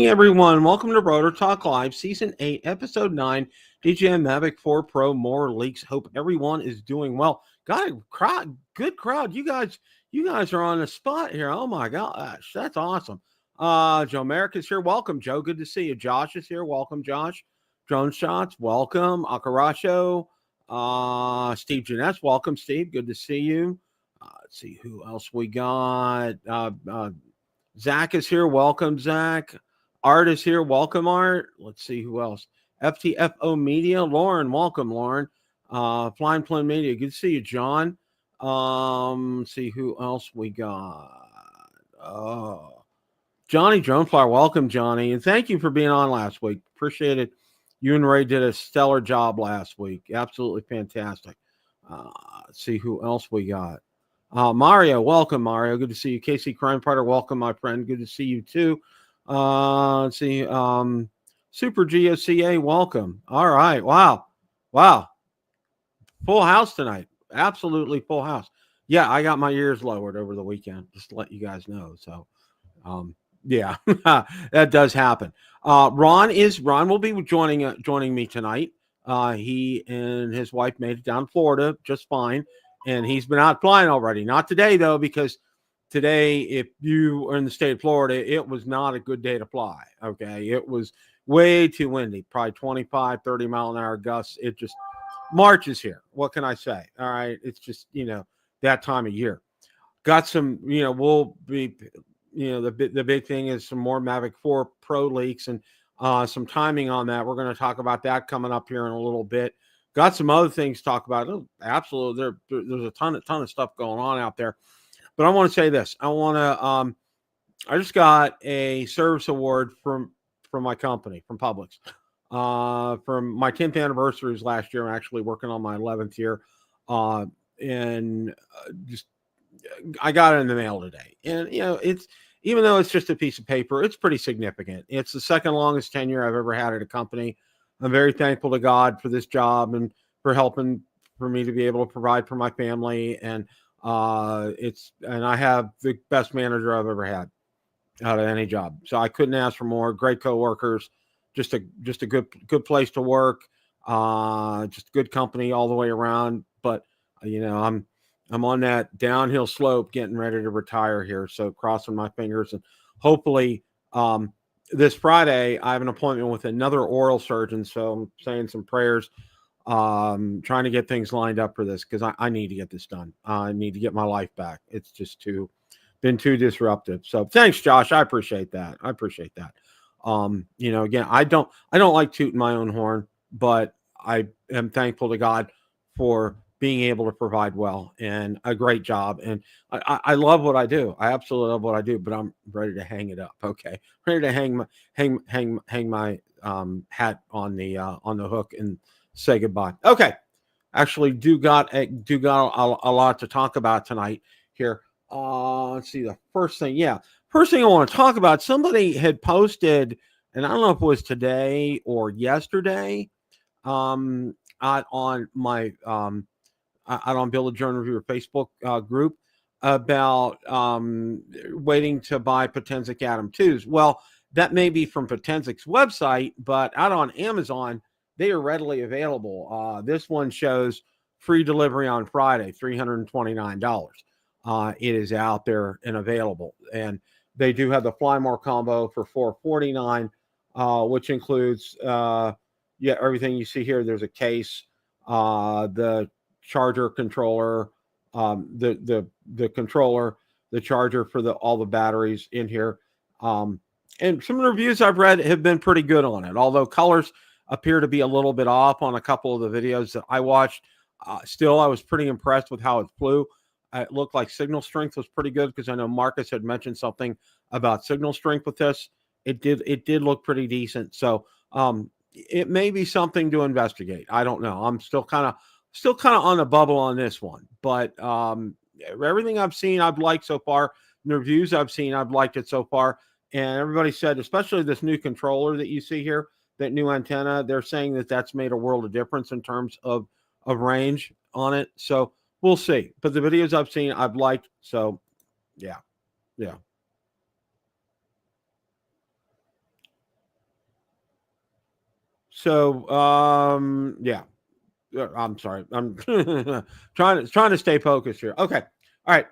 morning, everyone. Welcome to Rotor Talk Live, Season 8, Episode 9, DJI Mavic 4 Pro, more leaks. Hope everyone is doing well. Got a crowd, good crowd. You guys are on the spot here. Oh, my gosh. That's awesome. Joe Merrick is here. Welcome, Joe. Good to see you. Josh is here. Welcome, Josh. Drone Shots, welcome. Akaracho, Steve Jeunesse, welcome, Steve. Good to see you. Let's see who else we got. Zach is here. Welcome, Zach. Art is here. Welcome, Art. Let's see who else. FTFO Media. Lauren, welcome, Lauren. Flying Plane Media. Good to see you, John. Let's see who else we got. Johnny Droneflyer. Welcome, Johnny. And thank you for being on last week. Appreciate it. You and Ray did a stellar job last week. Absolutely fantastic. Let's see who else we got. Mario, welcome, Mario. Good to see you. Casey Crime Fighter, welcome, my friend. Good to see you, too. Let's see. Super GOCA, welcome. All right. Wow. Full house tonight. Absolutely full house. Yeah, I got my ears lowered over the weekend, just to let you guys know. So, yeah, that does happen. Ron will be joining me tonight. He and his wife made it down to Florida just fine. And he's been out flying already. Not today, though, because today, if you are in the state of Florida, it was not a good day to fly. Okay. It was way too windy, probably 25, 30 mile an hour gusts. It just March is here. What can I say? All right. It's just, that time of year. Got some, we'll be, the big thing is some more Mavic 4 Pro leaks and some timing on that. We're going to talk about that coming up here in a little bit. Got some other things to talk about. Oh, absolutely. There's a ton of stuff going on out there. But I want to say this. I just got a service award from my company, from Publix. From my 10th anniversary last year. I'm actually working on my 11th year. And I got it in the mail today. And, it's, even though it's just a piece of paper, it's pretty significant. It's the second longest tenure I've ever had at a company. I'm very thankful to God for this job and for helping for me to be able to provide for my family. And I have the best manager I've ever had out of any job. So I couldn't ask for more. Great coworkers, just a good place to work. Just good company all the way around. But I'm on that downhill slope, getting ready to retire here. So crossing my fingers and hopefully, this Friday, I have an appointment with another oral surgeon, so I'm saying some prayers, trying to get things lined up for this because I need to get this done. I need to get my life back. It's just been too disruptive. So thanks, Josh. I appreciate that. Again, I don't like tooting my own horn, but I am thankful to God for being able to provide well and a great job. And I love what I do. I absolutely love what I do, but I'm ready to hang it up. Okay. Ready to hang my hat on the hook and say goodbye. Okay. Actually do got a lot to talk about tonight here. Let's see the first thing. Yeah. First thing I want to talk about, somebody had posted, and I don't know if it was today or yesterday, on my, out on Build a Drone Reviewer Facebook group about waiting to buy Potensic Atom 2s. Well, that may be from Potensic's website, but out on Amazon, they are readily available. This one shows free delivery on Friday, $329. It is out there and available. And they do have the Fly More combo for $449, which includes everything you see here. There's a case, the charger controller, the controller, the charger for all the batteries in here. And some of the reviews I've read have been pretty good on it, although colors appear to be a little bit off on a couple of the videos that I watched. Still, I was pretty impressed with how it flew. It looked like signal strength was pretty good because I know Marcus had mentioned something about signal strength with this. It did look pretty decent. So it may be something to investigate. I don't know. I'm still kind of on the bubble on this one, but everything I've seen, I've liked so far. The reviews I've seen, I've liked it so far. And everybody said, especially this new controller that you see here, that new antenna, they're saying that that's made a world of difference in terms of range on it. So we'll see. But the videos I've seen, I've liked. So yeah. So, yeah, I'm sorry. I'm trying to stay focused here. Okay. All right.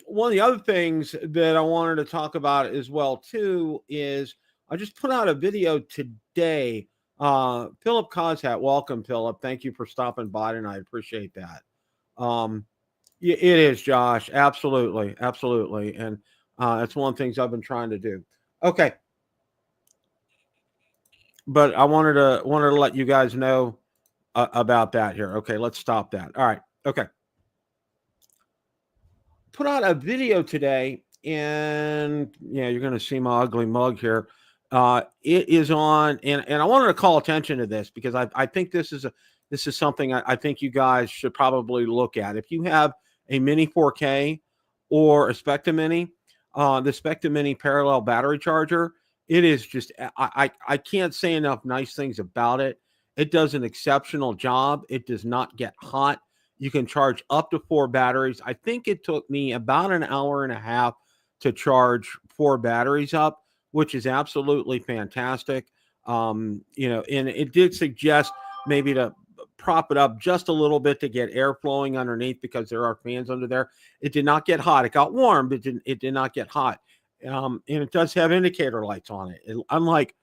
One of the other things that I wanted to talk about as well too is I just put out a video today. Philip Coshat, welcome, Philip. Thank you for stopping by tonight. I appreciate that. It is, Josh. Absolutely, absolutely, and that's one of the things I've been trying to do. Okay, but I wanted to let you guys know about that here. Okay, let's stop that. All right. Okay. Put out a video today, and yeah, you're going to see my ugly mug here. It is on, and I wanted to call attention to this because I think this is something I think you guys should probably look at. If you have a Mini 4K or a Spectre Mini, the Spectre Mini parallel battery charger, it is just I can't say enough nice things about it. It does an exceptional job. It does not get hot. You can charge up to 4 batteries. I think it took me about an hour and a half to charge 4 batteries up, which is absolutely fantastic. And it did suggest maybe to prop it up just a little bit to get air flowing underneath because there are fans under there. It did not get hot. It got warm, but it did not get hot. And it does have indicator lights on it. Unlike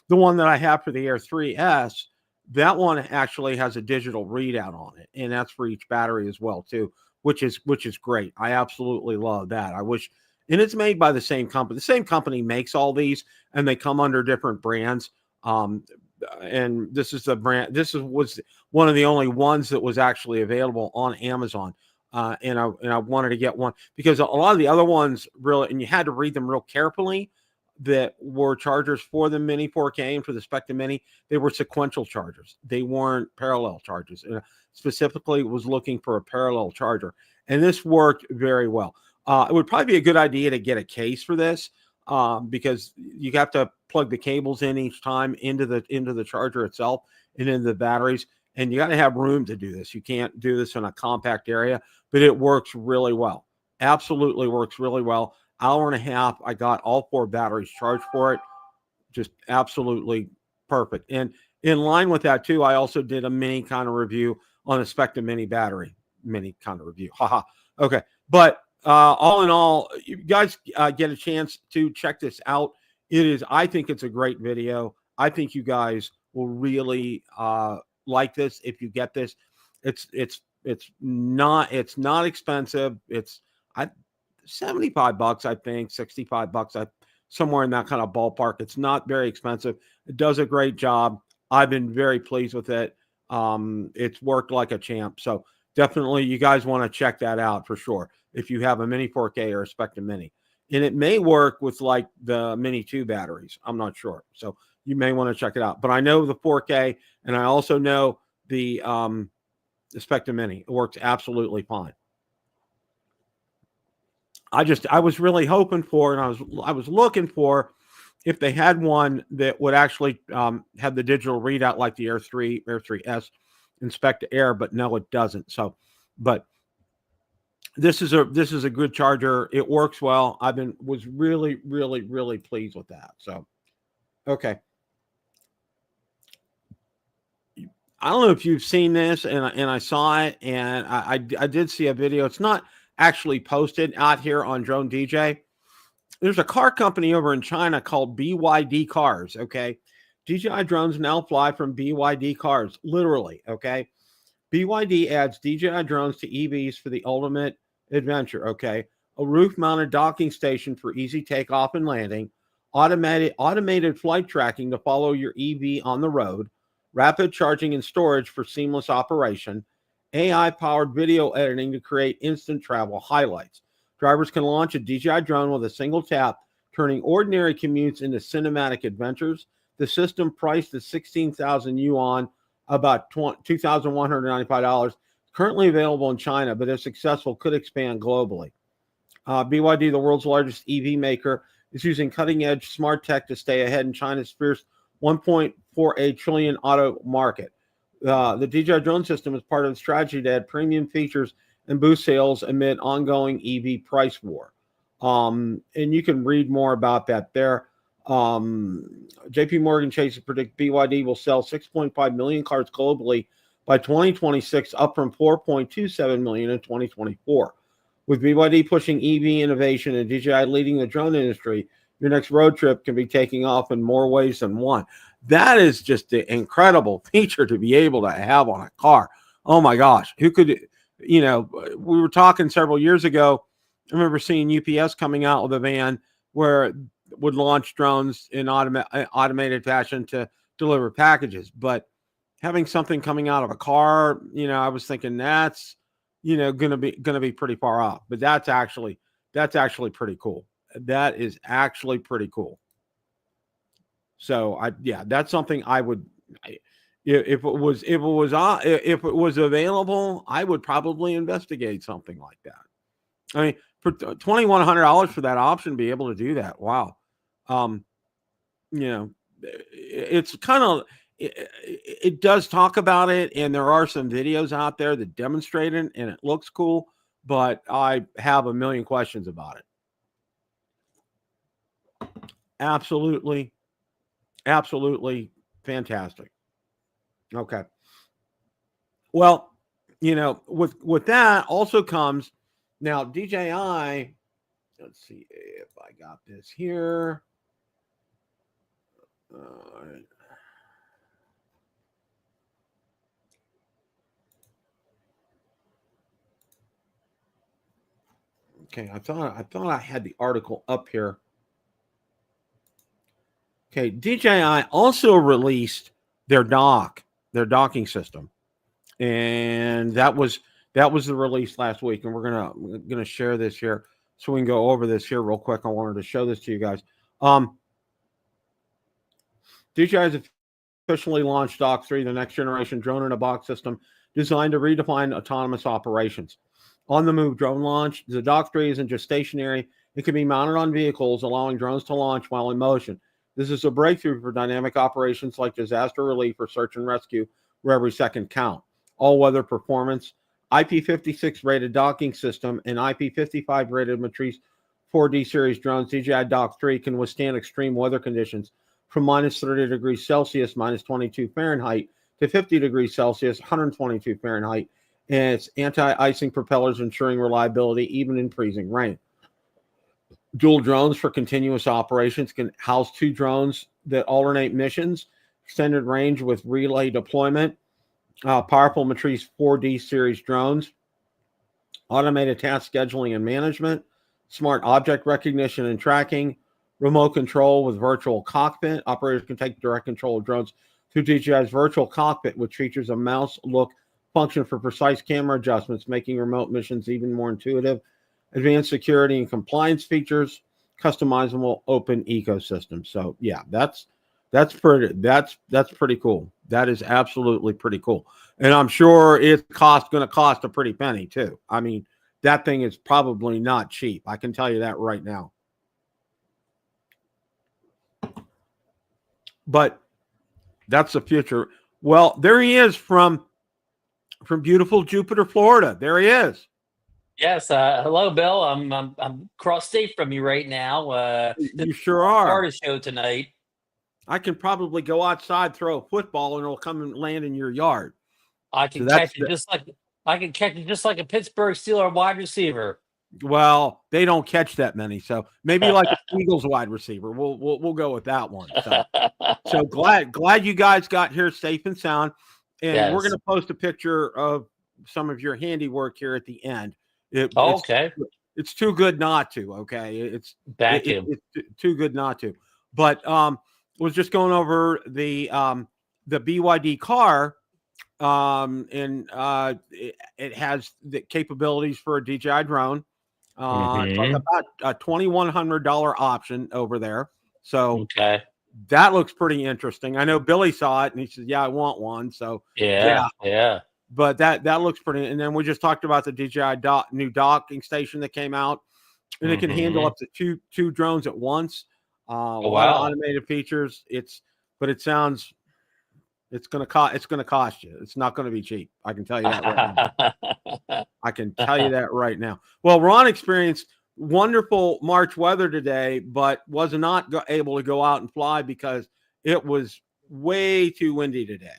the one that I have for the Air 3S, that one actually has a digital readout on it, and that's for each battery as well too, which is great. I absolutely love that. I wish, and it's made by the same company. The same company makes all these, and they come under different brands. And this is the brand. Was one of the only ones that was actually available on Amazon. And I wanted to get one because a lot of the other ones really, and you had to read them real carefully, that were chargers for the Mini 4K and for the Spectre Mini, they were sequential chargers. They weren't parallel chargers. And specifically was looking for a parallel charger. And this worked very well. It would probably be a good idea to get a case for this because you have to plug the cables in each time into the charger itself and into the batteries. And you got to have room to do this. You can't do this in a compact area, but it works really well. Absolutely works really well. Hour and a half, I got all 4 batteries charged for it. Just absolutely perfect. And in line with that too, I also did a mini kind of review on a Spectre Mini battery. Mini kind of review. Haha. Okay. But all in all, you guys get a chance to check this out. I think it's a great video. I think you guys will really like this if you get this. It's not expensive. It's 75 bucks, I think, 65 bucks, somewhere in that kind of ballpark. It's not very expensive. It does a great job. I've been very pleased with it. It's worked like a champ. So definitely you guys want to check that out for sure. If you have a Mini 4K or a Spectre Mini, and it may work with like the Mini 2 batteries. I'm not sure. So you may want to check it out, but I know the 4K and I also know the Spectre Mini. It works absolutely fine. I was really hoping for, and I was looking for if they had one that would actually have the digital readout like the Air 3S and Spectre Air, but no, it doesn't. So, but this is a good charger. It works well. Was really, really, really pleased with that. So, okay. I don't know if you've seen this, and I saw it, and I did see a video. It's not actually posted out here on Drone DJ. There's a car company over in China called BYD Cars, okay? DJI drones now fly from BYD Cars, literally, okay? BYD adds DJI drones to EVs for the ultimate adventure, okay? A roof-mounted docking station for easy takeoff and landing, automated flight tracking to follow your EV on the road, rapid charging and storage for seamless operation, AI-powered video editing to create instant travel highlights. Drivers can launch a DJI drone with a single tap, turning ordinary commutes into cinematic adventures. The system, priced at 16,000 yuan, about $2,195, currently available in China, but if successful, could expand globally. BYD, the world's largest EV maker, is using cutting-edge smart tech to stay ahead in China's fierce 1.48 trillion auto market. The DJI drone system is part of the strategy to add premium features and boost sales amid ongoing EV price war. And you can read more about that there. JP Morgan Chase predict BYD will sell 6.5 million cars globally by 2026, up from 4.27 million in 2024. With BYD pushing EV innovation and DJI leading the drone industry, your next road trip can be taking off in more ways than one. That is just an incredible feature to be able to have on a car. Oh my gosh. Who could, we were talking several years ago. I remember seeing UPS coming out with a van where it would launch drones in automated fashion to deliver packages. But having something coming out of a car, I was thinking that's, gonna be pretty far off. But that's actually pretty cool. That is actually pretty cool. So that's something I would, if it was available, I would probably investigate something like that. I mean, for $2,100 for that option, be able to do that. Wow. It's kind of, it does talk about it, and there are some videos out there that demonstrate it, and it looks cool, but I have a million questions about it. Absolutely fantastic. Okay. Well, with that also comes now DJI. Let's see if I got this here. Okay, I thought I had the article up here. Okay, DJI also released their docking system, and that was the release last week. And we're gonna share this here so we can go over this here real quick. I wanted to show this to you guys. DJI has officially launched Dock 3, the next generation drone in a box system designed to redefine autonomous operations. On the move drone launch, the Dock 3 isn't just stationary; it can be mounted on vehicles, allowing drones to launch while in motion. This is a breakthrough for dynamic operations like disaster relief or search and rescue, where every second count. All-weather performance, IP56 rated docking system, and IP55 rated Matrice 4D series drones. DJI Dock 3 can withstand extreme weather conditions from minus 30 degrees Celsius, minus 22 Fahrenheit, to 50 degrees Celsius, 122 Fahrenheit, and its anti-icing propellers ensuring reliability even in freezing rain. Dual drones for continuous operations can house 2 drones that alternate missions, extended range with relay deployment, powerful Matrice 4D series drones, automated task scheduling and management, smart object recognition and tracking, remote control with virtual cockpit. Operators can take direct control of drones through DJI's virtual cockpit, which features a mouse look function for precise camera adjustments, making remote missions even more intuitive. Advanced security and compliance features, customizable open ecosystem. So yeah, that's pretty cool. That is absolutely pretty cool. And I'm sure it's going to cost a pretty penny too. I mean, that thing is probably not cheap. I can tell you that right now. But that's the future. Well, there he is from beautiful Jupiter, Florida. There he is. Yes. Hello, Bill. I'm across state from you right now. You sure are. Artist show tonight. I can probably go outside, throw a football, and it'll come and land in your yard. I can catch it just like a Pittsburgh Steelers wide receiver. Well, they don't catch that many, so maybe like a Eagles wide receiver. We'll go with that one. So glad you guys got here safe and sound. And yes, we're going to post a picture of some of your handiwork here at the end. Okay. It's too good not to. Okay, it's too good not to. But was just going over the BYD car, and it has the capabilities for a DJI drone. Talk about a $2,100 option over there. So okay, that looks pretty interesting. I know Billy saw it and he said, "Yeah, I want one." So yeah. But that looks pretty. And then we just talked about the DJI new docking station that came out, and it can handle up to two drones at once. A lot of automated features. It's going to cost you. It's not going to be cheap. I can tell you that right now. I can tell you that right now. Well, Ron experienced wonderful March weather today, but was not able to go out and fly because it was way too windy today.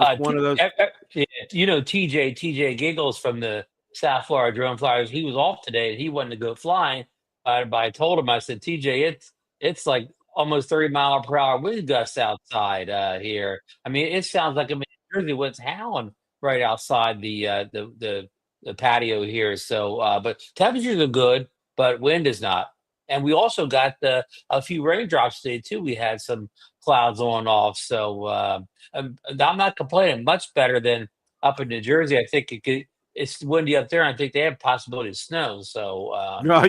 Just one of those. TJ Giggles from the South Florida Drone Flyers, he was off today. He wanted to go flying, but I told him, I said, TJ, it's like almost 30-mile-per-hour wind gusts outside here. I mean, it sounds like I'm in Jersey when it's howling right outside the patio here. So, but temperatures are good, but wind is not. And we also got a few raindrops today too. We had some clouds on off, so I'm not complaining. Much better than up in New Jersey. I think it's windy up there. And I think they have possibility of snow. So,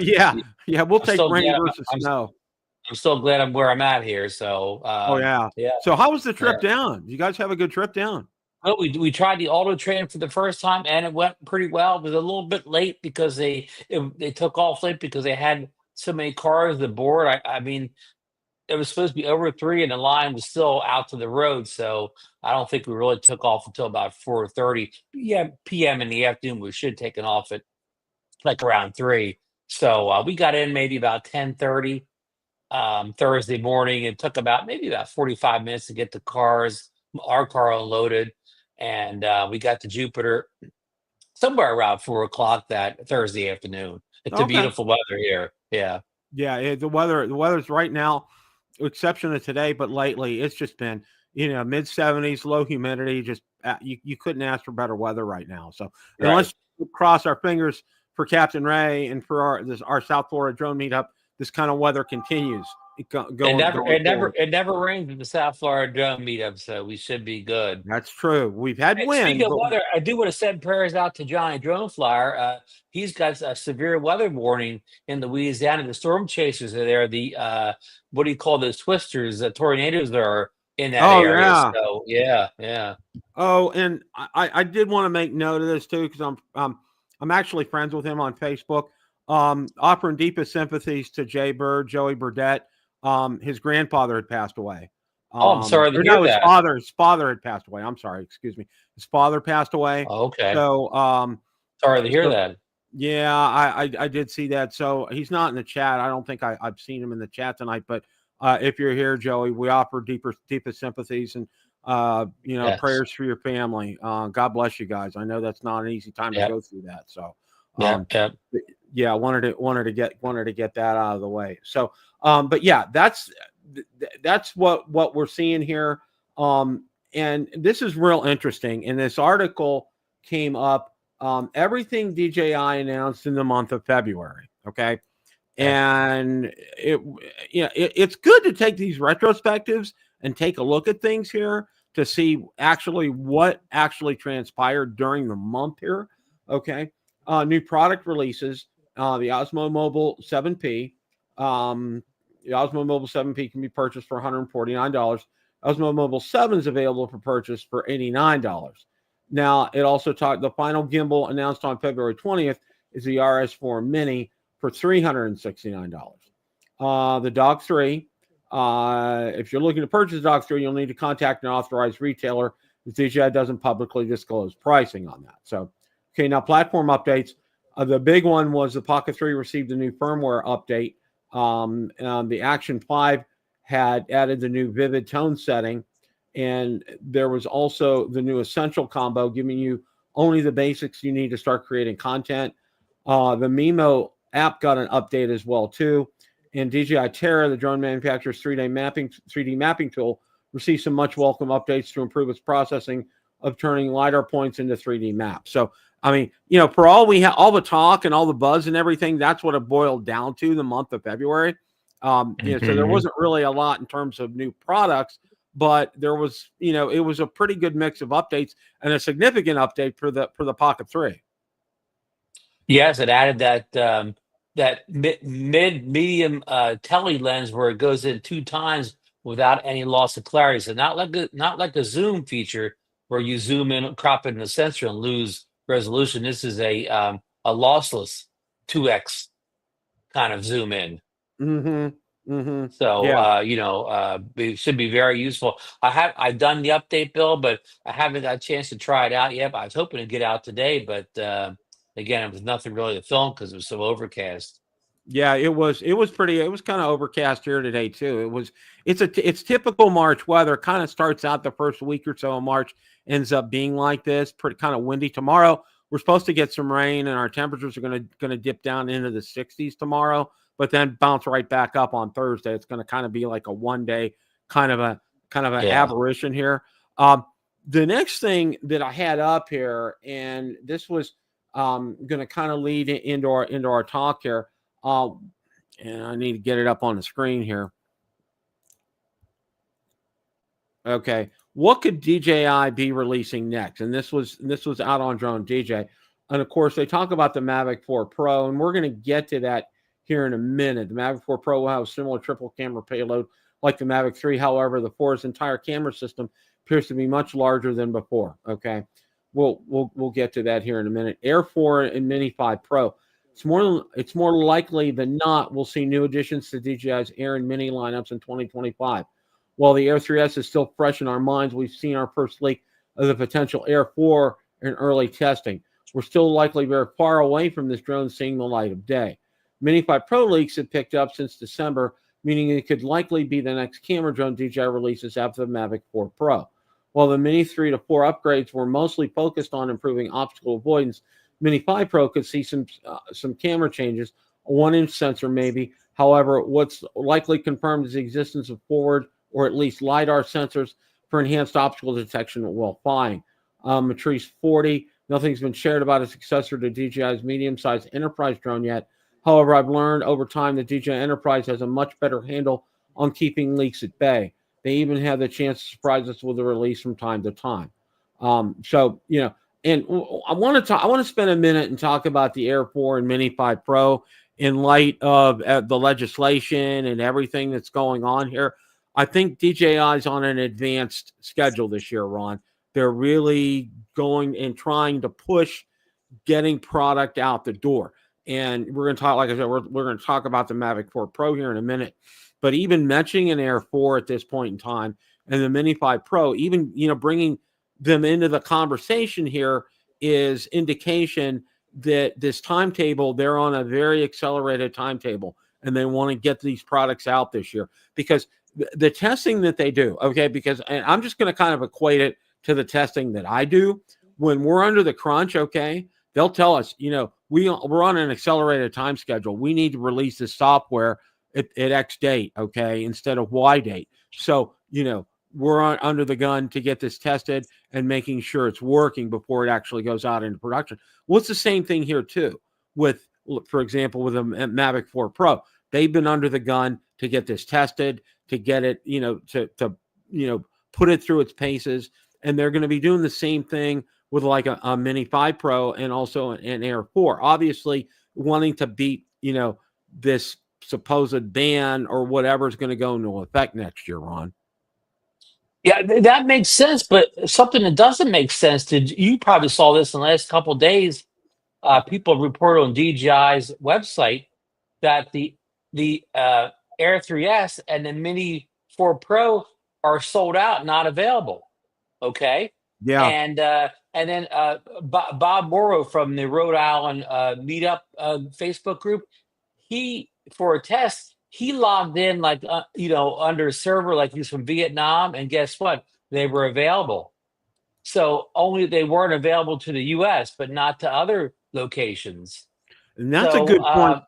yeah, we'll take rain versus snow. I'm still glad I'm where I'm at here. So, yeah. So, how was the trip down? You guys have a good trip down? Well, we tried the auto train for the first time, and it went pretty well. It was a little bit late because they took off late because they had so many cars aboard. I mean, it was supposed to be over 3, and the line was still out to the road. So I don't think we really took off until about 4:30 p.m. in the afternoon. We should have taken off at like around 3. So we got in maybe about 10:30 Thursday morning. It took maybe about 45 minutes to get our car unloaded, and we got to Jupiter somewhere around 4 o'clock that Thursday afternoon. It's a beautiful weather here. Yeah. The weather's right now, with exception of today, but lately it's just been, mid 70s, low humidity. Just you couldn't ask for better weather right now. So unless we cross our fingers for Captain Ray and for our South Florida drone meetup, this kind of weather continues. It never rains in the South Florida drone meetup, so we should be good. That's true. We've had wind. Speaking of weather, I do want to send prayers out to Johnny Drone Flyer. He's got a severe weather warning in Louisiana. The storm chasers are there. The what do you call those twisters? The tornadoes that are in that area. Yeah. So yeah. Oh, and I did want to make note of this too, because I'm actually friends with him on Facebook. Offering deepest sympathies to Jay Bird, Joey Burdette. His grandfather had passed away. I'm sorry to hear that. His father had passed away. I'm sorry, excuse me. His father passed away. Oh, okay. So, sorry to hear that. Yeah, I did see that. So he's not in the chat. I don't think I've seen him in the chat tonight. But if you're here, Joey, we offer deepest sympathies and yes, prayers for your family. God bless you guys. I know that's not an easy time to go through that. So, yeah, wanted to get that out of the way. So, but yeah, that's what we're seeing here. And this is real interesting. And this article came up, everything DJI announced in the month of February. Okay. And it's good to take these retrospectives and take a look at things here to see actually what actually transpired during the month here. Okay. New product releases, the Osmo Mobile 7P. The Osmo Mobile 7P can be purchased for $149. Osmo Mobile 7 is available for purchase for $89. Now, it also talked, the final gimbal announced on February 20th is the RS4 Mini for $369. The Dog 3, if you're looking to purchase the Dog 3, you'll need to contact an authorized retailer, because DJI doesn't publicly disclose pricing on that. So, okay, now platform updates. The big one was the Pocket 3 received a new firmware update. The Action 5 had added the new vivid tone setting, and there was also the new Essential combo, giving you only the basics you need to start creating content. The Mimo app got an update as well too, and DJI Terra, the drone manufacturer's 3D mapping tool, received some much welcome updates to improve its processing of turning LiDAR points into 3D maps. So, I mean, for all all the talk and all the buzz and everything, that's what it boiled down to the month of February. So there wasn't really a lot in terms of new products, but there was, it was a pretty good mix of updates and a significant update for the Pocket 3. Yes, it added that medium tele lens where it goes in 2 times without any loss of clarity. So not like a zoom feature where you zoom in, crop in the sensor and lose resolution. This is a lossless 2x kind of zoom in. So it should be very useful. I've done the update, Bill, but I haven't got a chance to try it out yet. I was hoping to get out today, but Again, it was nothing really to film because it was so overcast. Yeah, it was pretty, it was kind of overcast here today too. It's typical March weather. Kind of starts out the first week or so of March, ends up being like this, pretty kind of windy. Tomorrow we're supposed to get some rain and our temperatures are going to dip down into the 60s tomorrow, but then bounce right back up on Thursday. It's going to kind of be like a one day kind of an aberration here. The next thing that I had up here, and this was going to kind of lead into our talk here. And I need to get it up on the screen here. Okay, what could DJI be releasing next? And this was out on Drone DJ, and of course they talk about the Mavic 4 Pro, and we're going to get to that here in a minute. The Mavic 4 Pro will have a similar triple camera payload like the Mavic 3. However, the 4's entire camera system appears to be much larger than before. Okay, we'll get to that here in a minute. Air 4 and Mini 5 Pro. It's more likely than not we'll see new additions to DJI's Air and Mini lineups in 2025. While the Air 3S is still fresh in our minds, we've seen our first leak of the potential Air 4 in early testing. We're still likely very far away from this drone seeing the light of day. Mini 5 Pro leaks have picked up since December, meaning it could likely be the next camera drone DJI releases after the Mavic 4 Pro. While the Mini 3 to 4 upgrades were mostly focused on improving obstacle avoidance, Mini 5 Pro could see some camera changes, a 1-inch sensor maybe. However, what's likely confirmed is the existence of forward or at least LiDAR sensors for enhanced obstacle detection while flying. Matrice 40, nothing's been shared about a successor to DJI's medium-sized enterprise drone yet. However, I've learned over time that DJI Enterprise has a much better handle on keeping leaks at bay. They even have the chance to surprise us with a release from time to time. So, you know, and I want to spend a minute and talk about the Air 4 and Mini 5 Pro in light of the legislation and everything that's going on here. I think DJI is on an advanced schedule this year, Ron. They're really going and trying to push getting product out the door. And we're going to talk, like I said, we're going to talk about the Mavic 4 Pro here in a minute. But even mentioning an Air 4 at this point in time and the Mini 5 Pro, even, you know, bringing them into the conversation here is indication that this timetable, they're on a very accelerated timetable and they want to get these products out this year because the testing that they do, okay, because and I'm just going to kind of equate it to the testing that I do when we're under the crunch, okay, they'll tell us, you know, we're on an accelerated time schedule. We need to release this software at X date, okay, instead of Y date. So, you know, we're under the gun to get this tested and making sure it's working before it actually goes out into production. Well, it's the same thing here too with, for example, with a Mavic 4 Pro. They've been under the gun to get this tested, to get it, you know, to you know, put it through its paces. And they're going to be doing the same thing with like a Mini 5 Pro and also an Air 4. Obviously, wanting to beat, you know, this supposed ban or whatever is going to go into effect next year, Ron. Yeah, that makes sense. But something that doesn't make sense, you probably saw this in the last couple of days. People reported on DJI's website that the Air 3S and the Mini 4 Pro are sold out, not available. Okay. Yeah. And then Bob Morrow from the Rhode Island Meetup Facebook group, for a test, he logged in like you know, under a server like he's from Vietnam, and guess what? They were available. So only they weren't available to the U.S., but not to other locations. And that's a good point.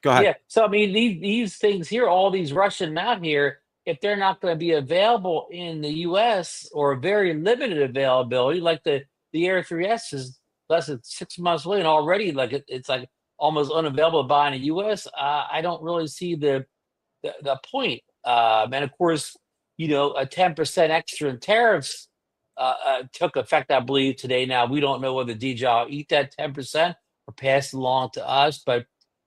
Go ahead. Yeah. So I mean, these things here, all these Russian out here, if they're not going to be available in the U.S. or very limited availability, like the Air 3S is less than 6 months away and already like it's like almost unavailable to buy in the U.S. I don't really see the point. And of course, you know, a 10% extra in tariffs took effect, I believe, today. Now we don't know whether DJI will eat that 10% or pass it along to us, but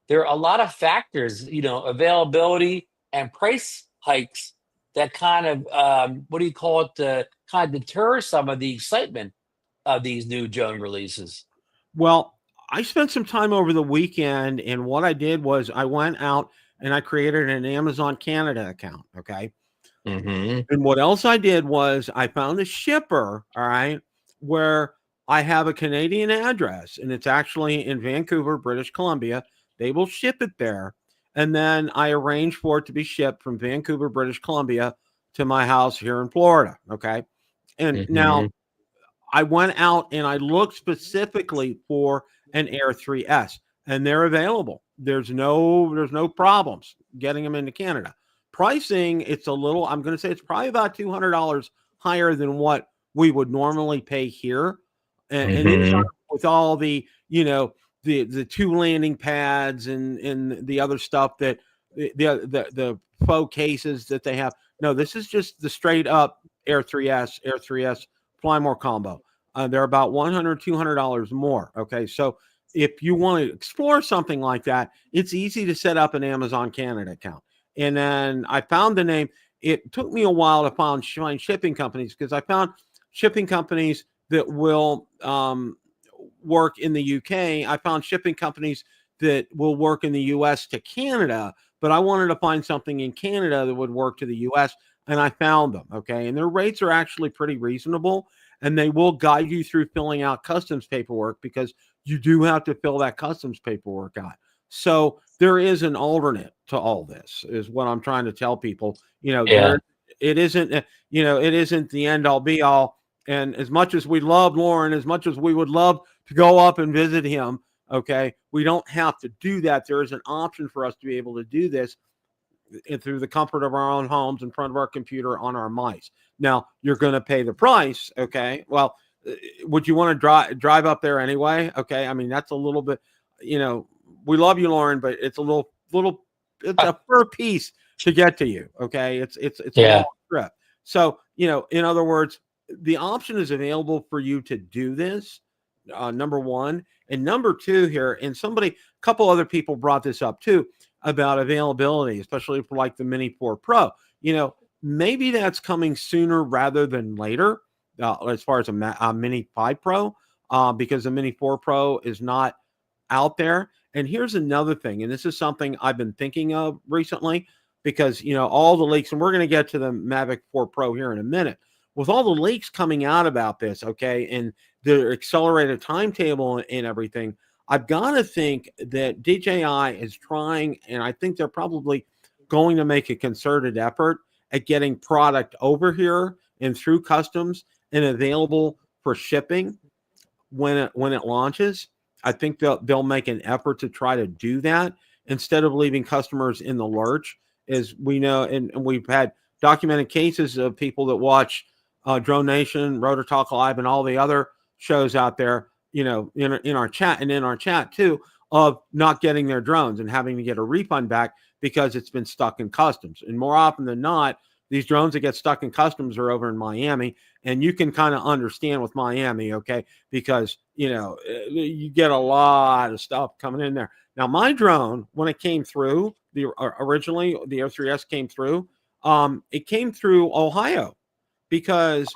there are a lot of factors, you know, availability and price hikes that kind of kind of deter some of the excitement of these new drone releases. Well, I spent some time over the weekend, and what I did was I went out and I created an Amazon Canada account. Okay. Mm-hmm. And what else I did was I found a shipper, all right, where I have a Canadian address, and it's actually in Vancouver, British Columbia. They will ship it there. And then I arrange for it to be shipped from Vancouver, British Columbia to my house here in Florida. Okay. And now I went out and I looked specifically for an Air 3S, and they're available. There's no problems getting them into Canada. Pricing, it's a little, I'm going to say it's probably about $200 higher than what we would normally pay here. And these are with all the, the two landing pads and the other stuff that the faux cases that they have. No, this is just the straight up Air 3S Fly More combo. They're about $100, $200 more. Okay. So if you want to explore something like that, it's easy to set up an Amazon Canada account. And then I found the name. It took me a while to find shipping companies, because I found shipping companies that will work in the UK. I found shipping companies that will work in the US to Canada, but I wanted to find something in Canada that would work to the US, and I found them. Okay. And their rates are actually pretty reasonable, and they will guide you through filling out customs paperwork, because you do have to fill that customs paperwork out. So there is an alternate to all this, is what I'm trying to tell people. It isn't, it isn't the end all be all. And as much as we love Lauren, as much as we would love to go up and visit him, okay, we don't have to do that. There is an option for us to be able to do this through the comfort of our own homes, in front of our computer, on our mice. Now, you're going to pay the price, okay? Well, would you want to drive up there anyway? Okay, I mean, that's a little bit, we love you, Lauren, but it's a little, it's a per piece to get to you, okay? It's a long trip. So, in other words, the option is available for you to do this, number one. And number two here, and a couple other people brought this up too, about availability, especially for like the Mini 4 Pro. Maybe that's coming sooner rather than later, as far as a Mini 5 Pro, because the Mini 4 Pro is not out there. And here's another thing, and this is something I've been thinking of recently, because, all the leaks, and we're going to get to the Mavic 4 Pro here in a minute, with all the leaks coming out about this, okay, and the accelerated timetable and everything, I've got to think that DJI is trying, and I think they're probably going to make a concerted effort at getting product over here and through customs and available for shipping when it launches. I think they'll make an effort to try to do that, instead of leaving customers in the lurch. As we know, and we've had documented cases of people that watch Drone Nation, Rotor Talk Live, and all the other shows out there, in our chat, and in our chat too, of not getting their drones and having to get a refund back because it's been stuck in customs. And more often than not, these drones that get stuck in customs are over in Miami, and you can kind of understand with Miami, okay, because you get a lot of stuff coming in there. Now, my drone, when it came through, originally the Air 3S came through, it came through Ohio, because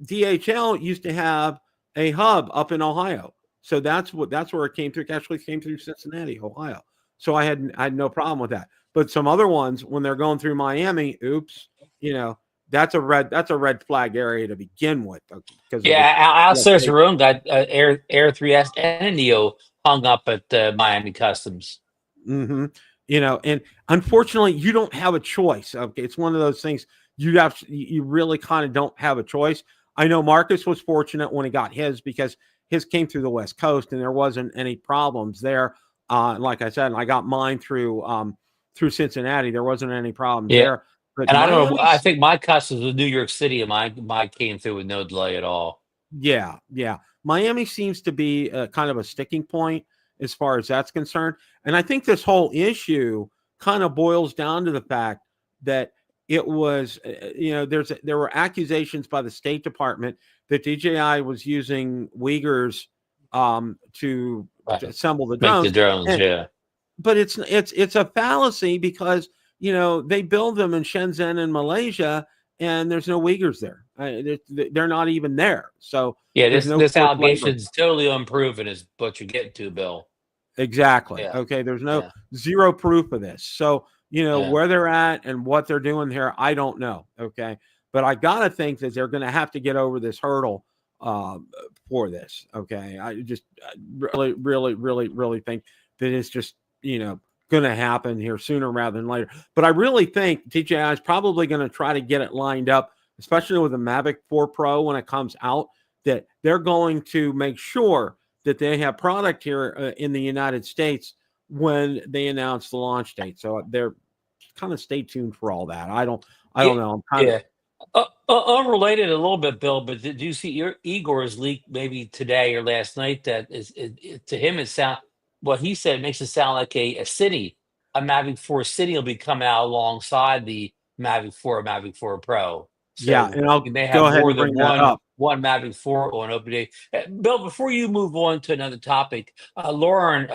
DHL used to have a hub up in Ohio. So that's where it came through. It actually came through Cincinnati, Ohio. So I had no problem with that. But some other ones, when they're going through Miami, oops, that's a red flag area to begin with. Alistair's room got Air 3S and a Neo hung up at Miami Customs. Mm-hmm. And unfortunately, you don't have a choice. Okay, it's one of those things you really kind of don't have a choice. I know Marcus was fortunate when he got his, because his came through the West Coast and there wasn't any problems there. Like I said, I got mine through Cincinnati. There wasn't any problems there. But and I don't know. I think my customs was New York City, and mine came through with no delay at all. Yeah. Miami seems to be kind of a sticking point as far as that's concerned. And I think this whole issue kind of boils down to the fact that it was, there were accusations by the State Department that DJI was using Uyghurs to assemble the drones. Make the drones, But it's a fallacy, because they build them in Shenzhen in Malaysia, and there's no Uyghurs there. They're not even there. So this allegation is totally unproven, is what you're getting to, Bill. Exactly. Yeah. Okay. There's zero proof of this. So where they're at and what they're doing here, I don't know. Okay. But I got to think that they're going to have to get over this hurdle uh, for this. Okay, I just really think that it's just going to happen here sooner rather than later. But I really think DJI is probably going to try to get it lined up, especially with the Mavic 4 Pro when it comes out, that they're going to make sure that they have product here in the United States when they announce the launch date. So they're kind of stay tuned for all that. I don't know. I'm kind of Unrelated a little bit, Bill, but did you see your Igor's leak maybe today or last night that to him it sound what he said makes it sound like a city, a Mavic 4 City will be coming out alongside the Mavic 4, Mavic 4 Pro. yeah, So and I'll you may go have ahead more and than bring that up. one Mavic 4 on open day. Bill, before you move on to another topic, Lauren,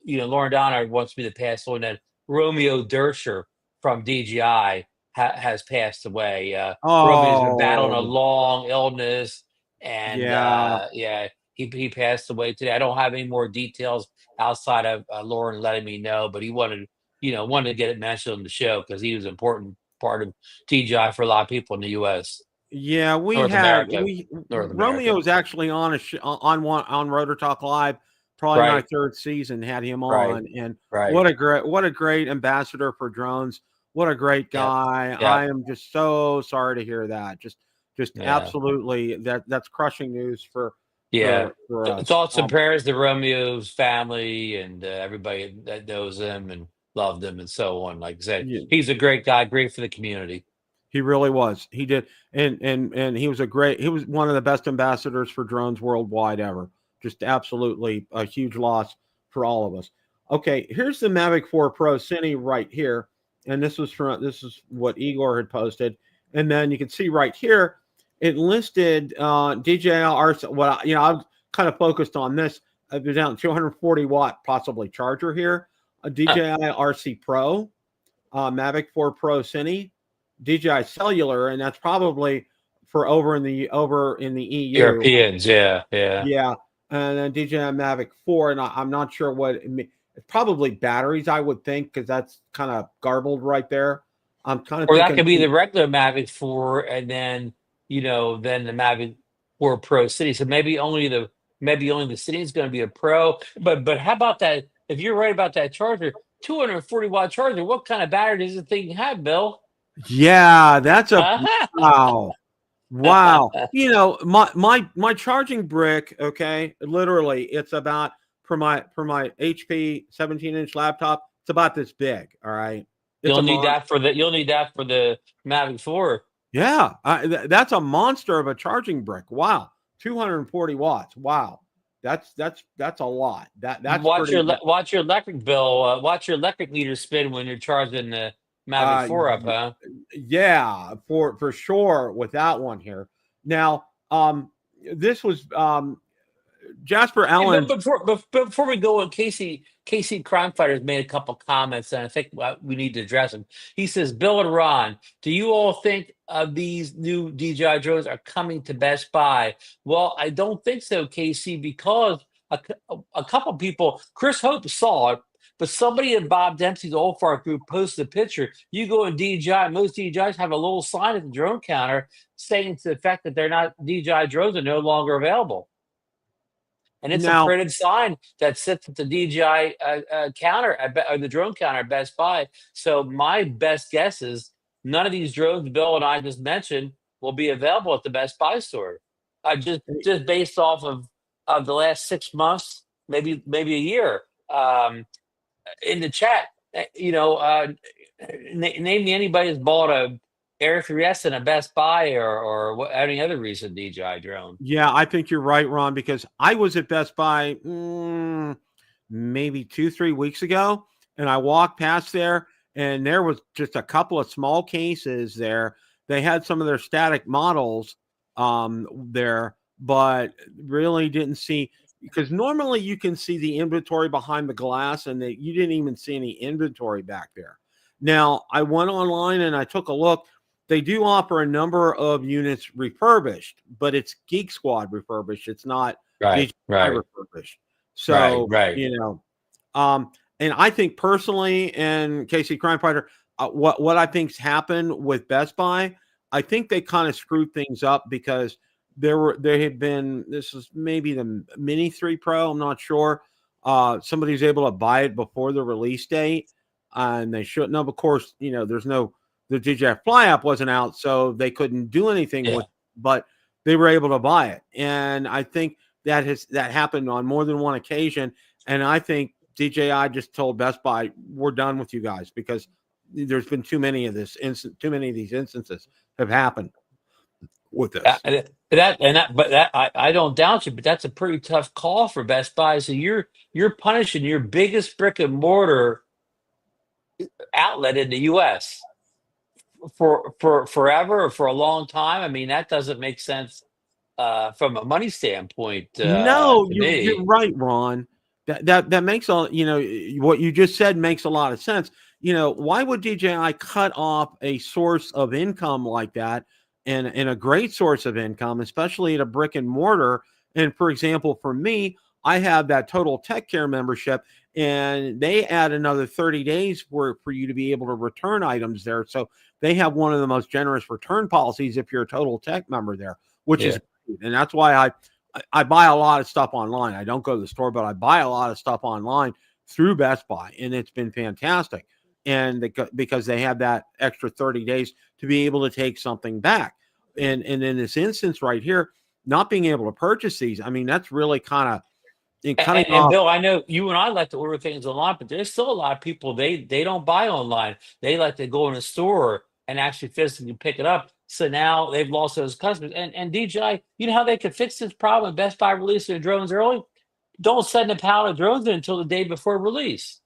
Lauren Donner wants me to pass on that Romeo Dersher from DJI has passed away. Romeo's been battling a Oh, long illness, and yeah. yeah, he passed away today. I don't have any more details outside of Lauren letting me know, but he wanted to get it mentioned on the show because he was an important part of DJI for a lot of people in the U.S., Yeah, North America, North America. Romeo's actually on on Rotor Talk Live, probably my Right, third season, had him right, on, and right. what a great ambassador for drones. What a great Yep, guy. I yep, am just so sorry to hear that. Just yeah, absolutely that's crushing news for yeah. us. Thoughts and prayers to Romeo's family and everybody that knows him and loved him and so on. Like I said, Yeah, he's a great guy, great for the community. he really was. He did, and he was he was one of the best ambassadors for drones worldwide ever. Just absolutely a huge loss for all of us. Okay, here's the Mavic 4 Pro Cine right here, and this is what Igor had posted, and then you can see right here it listed DJI RC. I'm kind of focused on this. I've been down 240-watt possibly charger here, a Huh. DJI RC Pro, Mavic 4 Pro Cine, DJI Cellular, and that's probably for over in the EU. Europeans, yeah, yeah. Yeah, and then DJI Mavic 4, and I'm not sure what it's probably batteries, I would think, because that's kind of garbled right there. I'm kind of Or that thinking, could be the regular Mavic 4 and then, then the Mavic 4 Pro City. So maybe only the City is going to be a Pro. But how about that? If you're right about that charger, 240-watt charger, what kind of battery does the thing have, Bill? yeah, that's a Uh-huh. wow. Wow. My charging brick, okay, literally it's about for my HP 17-inch laptop, it's about this big, all right? It's a You'll need that for the Mavic 4. yeah, that's a monster of a charging brick. Wow. 240 watts. Wow. That's a lot. That's pretty Watch your electric bill. Watch your electric meter spin when you're charging the Mavic uh 4 up, huh? yeah, for sure with that one here. Now, this was Jasper Hey, Allen. before we go on, Casey Crime Fighters made a couple comments, and I think we need to address them. He says, "Bill and Ron, do you all think these new DJI drones are coming to Best Buy?" Well, I don't think so, Casey, because a couple people, Chris Hope saw it, but somebody in Bob Dempsey's Old Fart group posted a picture. You go in DJI, most DJIs have a little sign at the drone counter saying to the effect that DJI drones are no longer available. And it's a Now, printed sign that sits at the DJI counter or the drone counter at Best Buy. So my best guess is none of these drones Bill and I just mentioned will be available at the Best Buy store. Just based off of the last 6 months, maybe a year. In the chat, name me anybody who's bought a Air 3S in a Best Buy or any other recent DJI drone. yeah, I think you're right, Ron, because I was at Best Buy maybe 2-3 weeks ago, and I walked past there, and there was just a couple of small cases there. They had some of their static models there, but really didn't see, because normally you can see the inventory behind the glass, and you didn't even see any inventory back there. Now, I went online and I took a look. They do offer a number of units refurbished, but it's Geek Squad refurbished. It's not Right, DJI right, refurbished. right, So, right. and I think personally, and Casey Crime Fighter, what I think's happened with Best Buy, I think they kind of screwed things up because they had been, this is maybe the Mini 3 Pro, I'm not sure. Somebody's able to buy it before the release date, and they shouldn't have. Of course, the DJI Fly app wasn't out, so they couldn't do anything with, but they were able to buy it. And I think that happened on more than one occasion. And I think DJI just told Best Buy, we're done with you guys, because there's been too many of these instances have happened with this. I don't doubt you, but that's a pretty tough call for Best Buy. So you're punishing your biggest brick and mortar outlet in the U.S. for forever or for a long time. I mean, that doesn't make sense from a money standpoint. No, you're right, Ron. That makes what you just said makes a lot of sense. Why would DJI cut off a source of income like that, and a great source of income, especially at a brick and mortar? And for example, for me, I have that Total Tech Care membership, and they add another 30 days for you to be able to return items there. So they have one of the most generous return policies if you're a Total Tech member there, which is great. And that's why I buy a lot of stuff online. I don't go to the store, but I buy a lot of stuff online through Best Buy, and it's been fantastic. And because they have that extra 30 days to be able to take something back. And in this instance right here, not being able to purchase these, I mean, that's really kind of and Bill, I know you and I like to order things online, but there's still a lot of people, they don't buy online. They like to go in a store and actually physically pick it up. So now they've lost those customers. And DJI, you know how they could fix this problem? Best Buy releasing their drones early. Don't send a pallet of drones in until the day before release.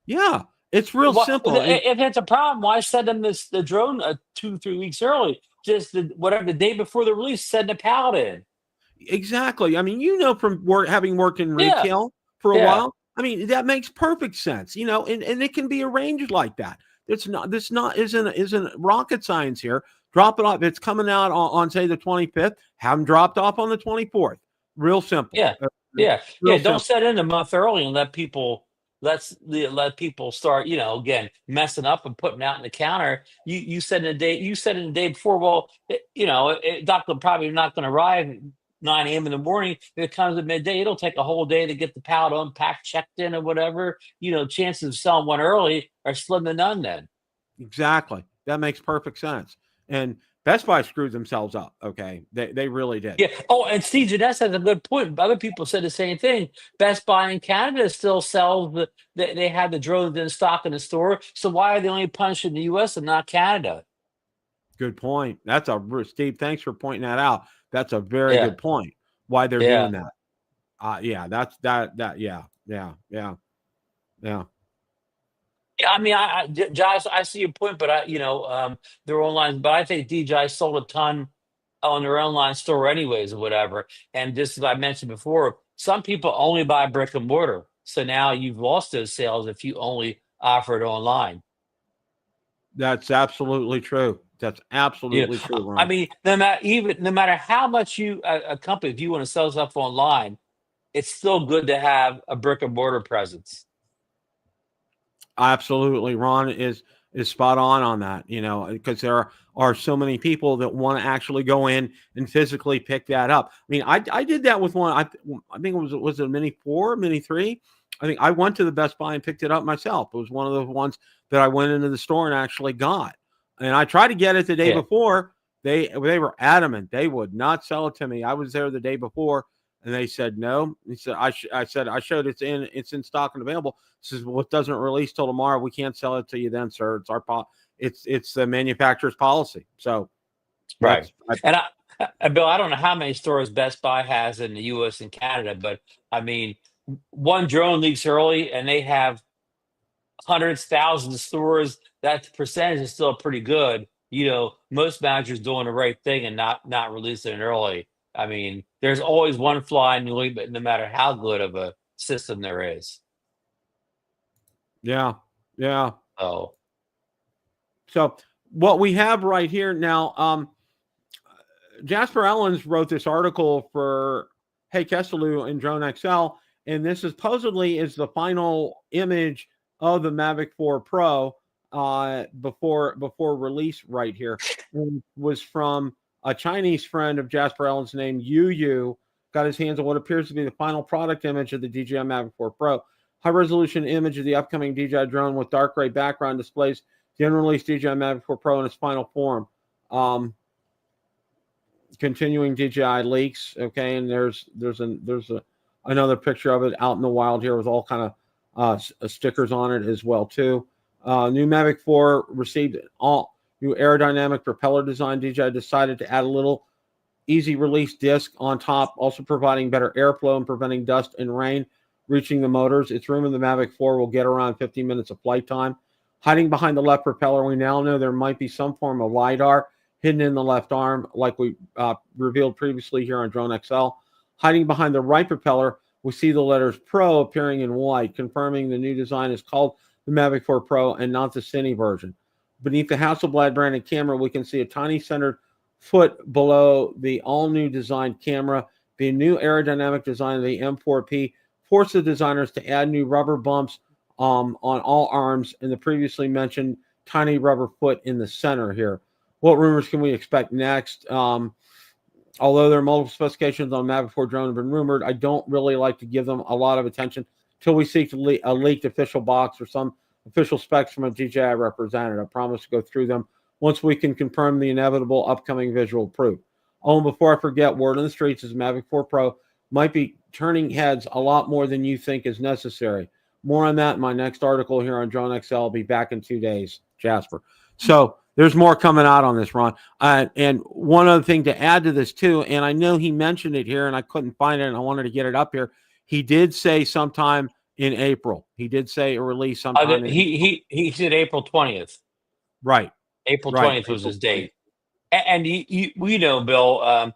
Yeah, it's real simple. If it's a problem, why send them the drone 2-3 weeks early? Just the day before the release, send a pallet in. Exactly. I mean, from having worked in retail for a while, I mean, that makes perfect sense, and it can be arranged like that. Isn't rocket science here. Drop it off. It's coming out on say the 25th. Have them dropped off on the 24th. Real simple. Don't set in a month early and let people start, again, messing up and putting out in the counter. You set in the day before. Well, probably not going to arrive 9 a.m. in the morning. If it comes at midday, it'll take a whole day to get the pallet unpacked, checked in, or whatever. Chances of selling one early are slim to none then. Exactly. That makes perfect sense. And Best Buy screwed themselves up. Okay. They really did. Yeah. Oh, and Steve Janess has a good point. Other people said the same thing. Best Buy in Canada still sells they have the drones in stock in the store. So why are they only punishing the US and not Canada? Good point. Steve, thanks for pointing that out. That's a very good point. Why they're doing that. Yeah. I mean, Josh, I see your point, but they're online. But I think DJI sold a ton on their online store, anyways, or whatever. And just as I mentioned before, some people only buy brick and mortar. So now you've lost those sales if you only offer it online. That's absolutely true. That's absolutely true, Ron. I mean, no matter how much a company, if you want to sell stuff online, it's still good to have a brick and mortar presence. Absolutely. Ron is spot on that, because there are so many people that want to actually go in and physically pick that up. I mean, I did that with one. I think it was a Mini 4, Mini 3. I think I went to the Best Buy and picked it up myself. It was one of the ones that I went into the store and actually got. And I tried to get it the day before. They were adamant they would not sell it to me. I was there the day before. And they said no. He said I said I showed it's in stock and available. He says, well, it doesn't release till tomorrow. We can't sell it to you then, sir. It's our it's the manufacturer's policy. So right. And Bill, I don't know how many stores Best Buy has in the U.S. and Canada, but I mean, one drone leaks early, and they have hundreds, thousands of stores. That percentage is still pretty good. Most managers doing the right thing and not releasing it early. I mean, there's always one fly in the ointment, no matter how good of a system there is. Yeah. Oh. So what we have right here now, Jasper Ellens wrote this article for Hey Kesselou and Drone XL, and this supposedly is the final image of the Mavic 4 Pro before release right here. And was from a Chinese friend of Jasper Allen's named Yu got his hands on what appears to be the final product image of the DJI Mavic 4 Pro. High-resolution image of the upcoming DJI drone with dark gray background displays the unreleased DJI Mavic 4 Pro in its final form. Continuing DJI leaks, okay, and there's another picture of it out in the wild here with all kind of stickers on it as well too. New Mavic 4 received all new aerodynamic propeller design. DJI decided to add a little easy release disc on top, also providing better airflow and preventing dust and rain reaching the motors. Its room in the Mavic 4 will get around 15 minutes of flight time. Hiding behind the left propeller, we now know there might be some form of LiDAR hidden in the left arm, like we revealed previously here on Drone XL. Hiding behind the right propeller, we see the letters Pro appearing in white, confirming the new design is called the Mavic 4 Pro and not the Cine version. Beneath the Hasselblad branded camera, we can see a tiny centered foot below the all-new designed camera. The new aerodynamic design of the M4P forced the designers to add new rubber bumps on all arms and the previously mentioned tiny rubber foot in the center here. What rumors can we expect next? Although there are multiple specifications on Mavic 4 drone have been rumored, I don't really like to give them a lot of attention until we see a leaked official box or some official specs from a DJI representative. I promise to go through them once we can confirm the inevitable upcoming visual proof. Oh, and before I forget, word on the streets is Mavic 4 Pro might be turning heads a lot more than you think is necessary. More on that in my next article here on Drone XL. I'll be back in 2 days, Jasper. So there's more coming out on this, Ron. And one other thing to add to this too, and I know he mentioned it here and I couldn't find it and I wanted to get it up here. He did say sometime in April. He did say a release sometime. He said April 20th. Right. April 20th was his date. And we know, Bill,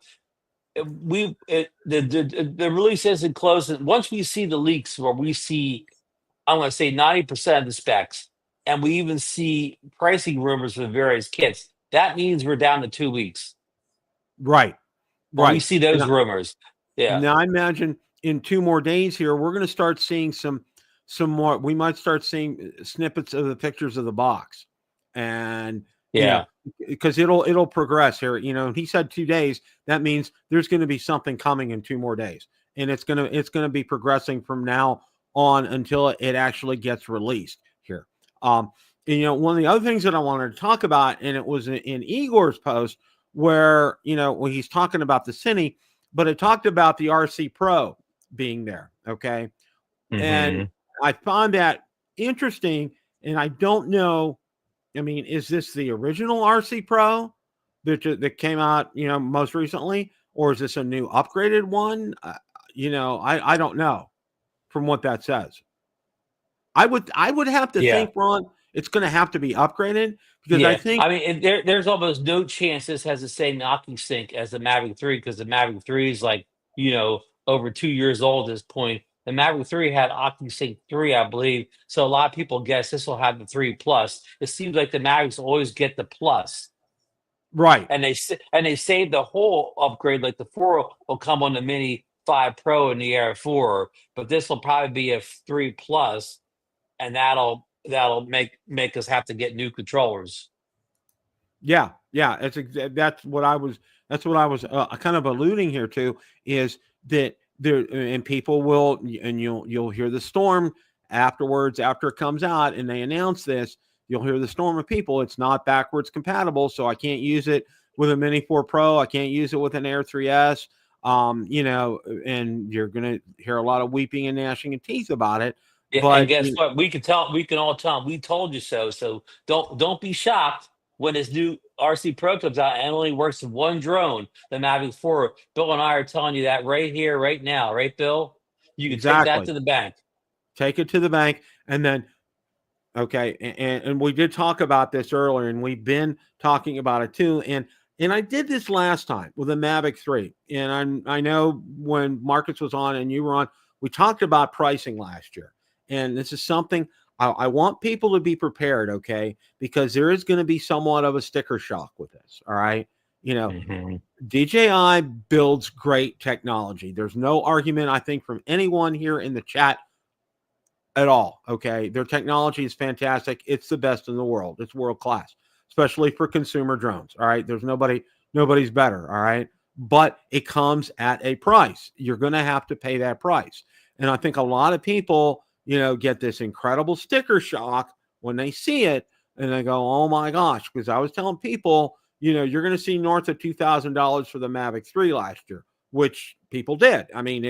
the release isn't closed. Once we see the leaks where we see, I'm going to say 90% of the specs, and we even see pricing rumors for the various kits, that means we're down to 2 weeks. Right. When we see those rumors. Yeah. Now I imagine in 2 more days here, we're going to start seeing some more. We might start seeing snippets of the pictures of the box, and because it'll progress here. You know, he said 2 days. That means there's going to be something coming in 2 more days, and it's going to be progressing from now on until it actually gets released here. And, you know, one of the other things that I wanted to talk about, and it was in Igor's post where, you know, when he's talking about the Cine, but it talked about the RC Pro being there. Okay. Mm-hmm. And I found that interesting. And I don't know, I mean, is this the original RC Pro that came out, you know, most recently, or is this a new upgraded one? You know, I don't know from what that says. I would have to think, Ron, it's going to have to be upgraded because I think. I mean, there's almost no chance this has the same OcuSync as the Mavic 3 because the Mavic 3 is like, you know, over 2 years old at this point. The Mavic 3 had OcuSync 3, I believe. So a lot of people guess this will have the 3 Plus. It seems like the Mavics always get the Plus. Right. And they save the whole upgrade. Like the 4 will come on the Mini 5 Pro and the Air 4, but this will probably be a 3 Plus. And that'll make us have to get new controllers. Yeah, that's what I was kind of alluding here to, is that there, and people will, and you'll hear the storm afterwards after it comes out and they announce this. You'll hear the storm of people. It's not backwards compatible, so I can't use it with a Mini 4 Pro. I can't use it with an Air 3S. You know, and you're gonna hear a lot of weeping and gnashing of teeth about it. Yeah, but and guess what? We can all tell them we told you so. So don't be shocked when this new RC Pro comes out and only works with one drone, the Mavic 4. Bill and I are telling you that right here, right now, right, Bill? You can take that to the bank. Take it to the bank, and then okay, and we did talk about this earlier, and we've been talking about it too. And I did this last time with the Mavic 3, and I know when Marcus was on and you were on, we talked about pricing last year. And this is something I want people to be prepared, okay? Because there is going to be somewhat of a sticker shock with this, all right? You know, DJI builds great technology. There's no argument, I think, from anyone here in the chat at all, okay? Their technology is fantastic. It's the best in the world. It's world class, especially for consumer drones, all right? There's nobody Nobody's better. All right. But it comes at a price. You're going to have to pay that price. And I think a lot of people, get this incredible sticker shock when they see it and they go, oh my gosh, because I was telling people, you're going to see north of $2,000 for the Mavic 3 last year, which people did. I mean,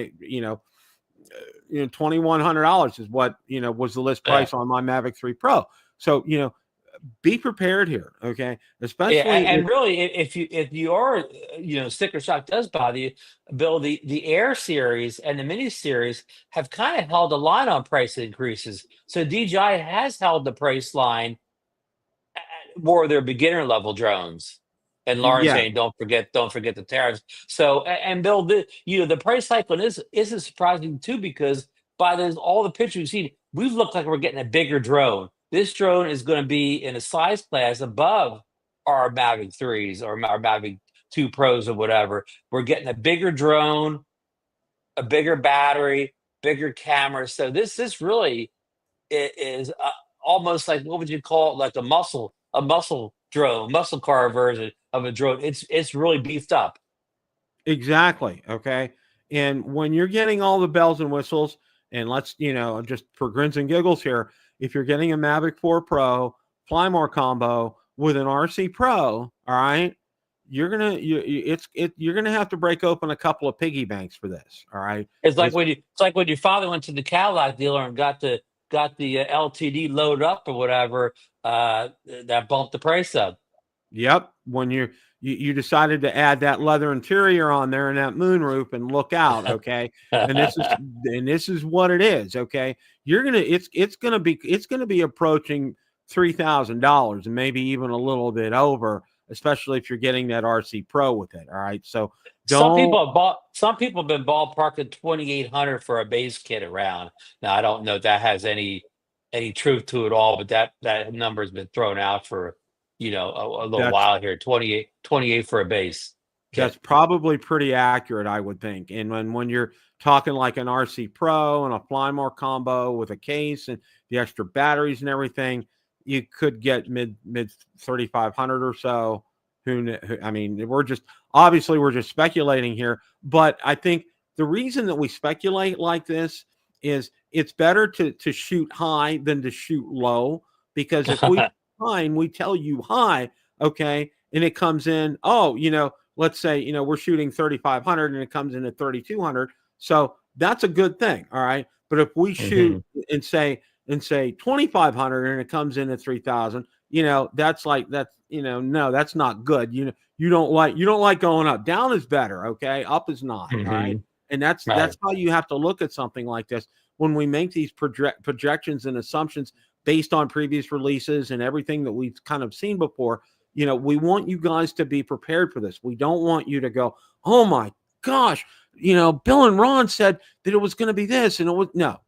$2,100 is what, was the list price on my Mavic 3 Pro. So, be prepared here. Okay. Especially and really, if you are, sticker shock does bother you, Bill, the Air series and the Mini series have kind of held the line on price increases. So DJI has held the price line at more of their beginner level drones. And Lauren's yeah, saying, don't forget the tariffs. So, and Bill, the price hike on this isn't surprising too, because by all the pictures we've seen, we've looked like we're getting a bigger drone. This drone is going to be in a size class above our Mavic 3s or our Mavic 2 Pros or whatever. We're getting a bigger drone, a bigger battery, bigger camera. So this really is almost like, what would you call it? Like a muscle drone, muscle car version of a drone. It's really beefed up. exactly. Okay. And when you're getting all the bells and whistles, and let's, just for grins and giggles here, if you're getting a Mavic 4 Pro Fly More combo with an RC Pro, all right, you're gonna have to break open a couple of piggy banks for this. All right. It's like when your father went to the Cadillac dealer and got the LTD loaded up or whatever, that bumped the price up. Yep. When you decided to add that leather interior on there and that moonroof, and look out, okay? And this is what it is, okay? It's gonna be approaching $3,000 and maybe even a little bit over, especially if you're getting that RC Pro with it. All right. So Some people have been ballparking 2,800 for a base kit around. Now I don't know if that has any truth to it all, but that number has been thrown out for a little while here. 28 for a base kit. That's probably pretty accurate, I would think. And when you're talking like an RC Pro and a Fly More combo with a case and the extra batteries and everything, you could get mid 3,500 or so. I mean, we're just speculating here, but I think the reason that we speculate like this is it's better to shoot high than to shoot low, because if we we tell you high, okay, and it comes in, let's say, we're shooting 3,500 and it comes in at 3,200. So that's a good thing. All right. But if we shoot and say 2,500 and it comes in at 3,000, no, that's not good. You don't like going up. Down is better. Okay. Up is not. All right. And that's how you have to look at something like this when we make these projections and assumptions based on previous releases and everything that we've kind of seen before. We want you guys to be prepared for this. We don't want you to go, oh my gosh, Bill and Ron said that it was going to be this, and it was no.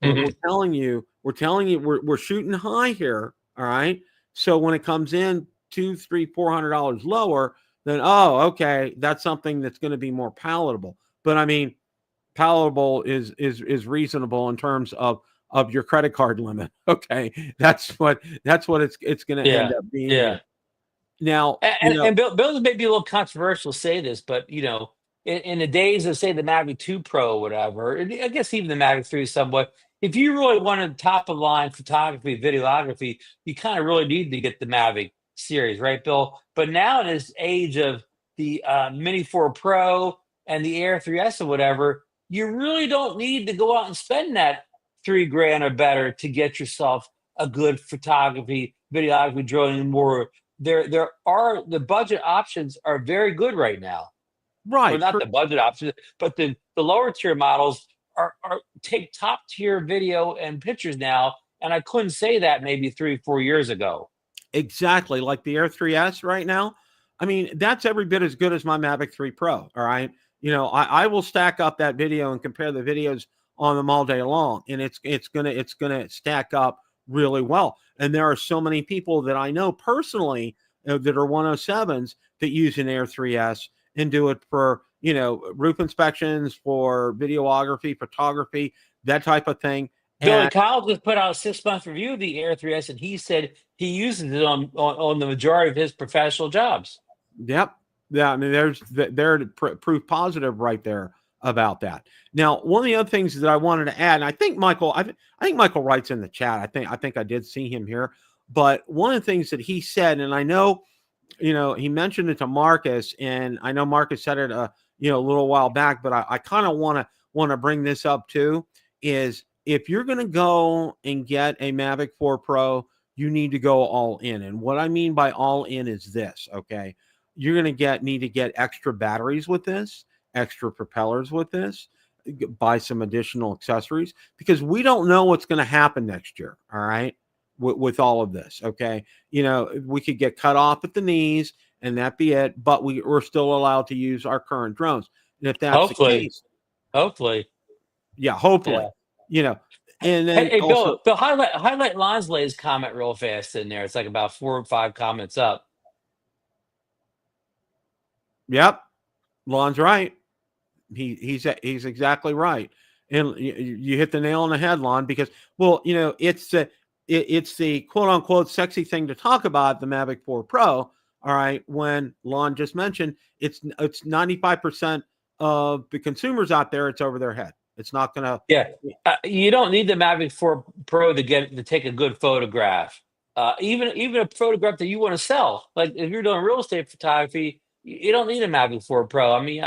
We're telling you, we're shooting high here. All right. So when it comes in $200, $300, $400 lower, then, okay, that's something that's going to be more palatable. But I mean, palatable is reasonable in terms of your credit card limit. Okay. That's what it's going to end up being. Yeah. Now, and Bill may be a little controversial to say this, but in the days of, say, the Mavic 2 Pro or whatever, and I guess even the Mavic 3 somewhat, if you really wanted top of line photography, videography, you kind of really need to get the Mavic series, right, Bill? But now in this age of the Mini 4 Pro and the Air 3S or whatever, you really don't need to go out and spend that $3,000 or better to get yourself a good photography, videography drone anymore. There are the budget options are very good right now. Right. Well, not the budget options, but the lower tier models are take top tier video and pictures now. And I couldn't say that maybe 3-4 years ago. Exactly. Like the Air 3S right now. I mean, that's every bit as good as my Mavic 3 Pro. All right. I will stack up that video and compare the videos on them all day long. And it's gonna stack up really well. And there are so many people that I know personally that are 107s that use an Air 3S and do it for, roof inspections, for videography, photography, that type of thing. Billy Kyle just put out a 6-month review of the Air 3S, and he said he uses it on the majority of his professional jobs. Yep. Yeah. I mean, there's proof positive right there about that. Now, one of the other things that I wanted to add, and I think Michael, I think Michael writes in the chat. I think I did see him here, but one of the things that he said, and I know, he mentioned it to Marcus, and I know Marcus said it, a little while back, but I kind of want to bring this up too, is if you're going to go and get a Mavic 4 Pro, you need to go all in. And what I mean by all in is this, okay? You're going to need to get extra batteries with this, extra propellers with this, buy some additional accessories, because we don't know what's going to happen next year, all right, with all of this, okay? We could get cut off at the knees and that be it, but we're still allowed to use our current drones. And if that's the case, hopefully. And then Hey, also, Bill, highlight Lonslay's comment real fast in there. It's like about 4 or 5 comments up. Yep, Lon's right. He's exactly right, and you hit the nail on the head, Lon. Because it's the quote unquote sexy thing to talk about, the Mavic 4 Pro. All right, when Lon just mentioned it's 95% of the consumers out there, it's over their head. It's not gonna. Yeah, you don't need the Mavic 4 Pro to take a good photograph. Even a photograph that you want to sell, like if you're doing real estate photography, you don't need a Mavic 4 Pro. I mean,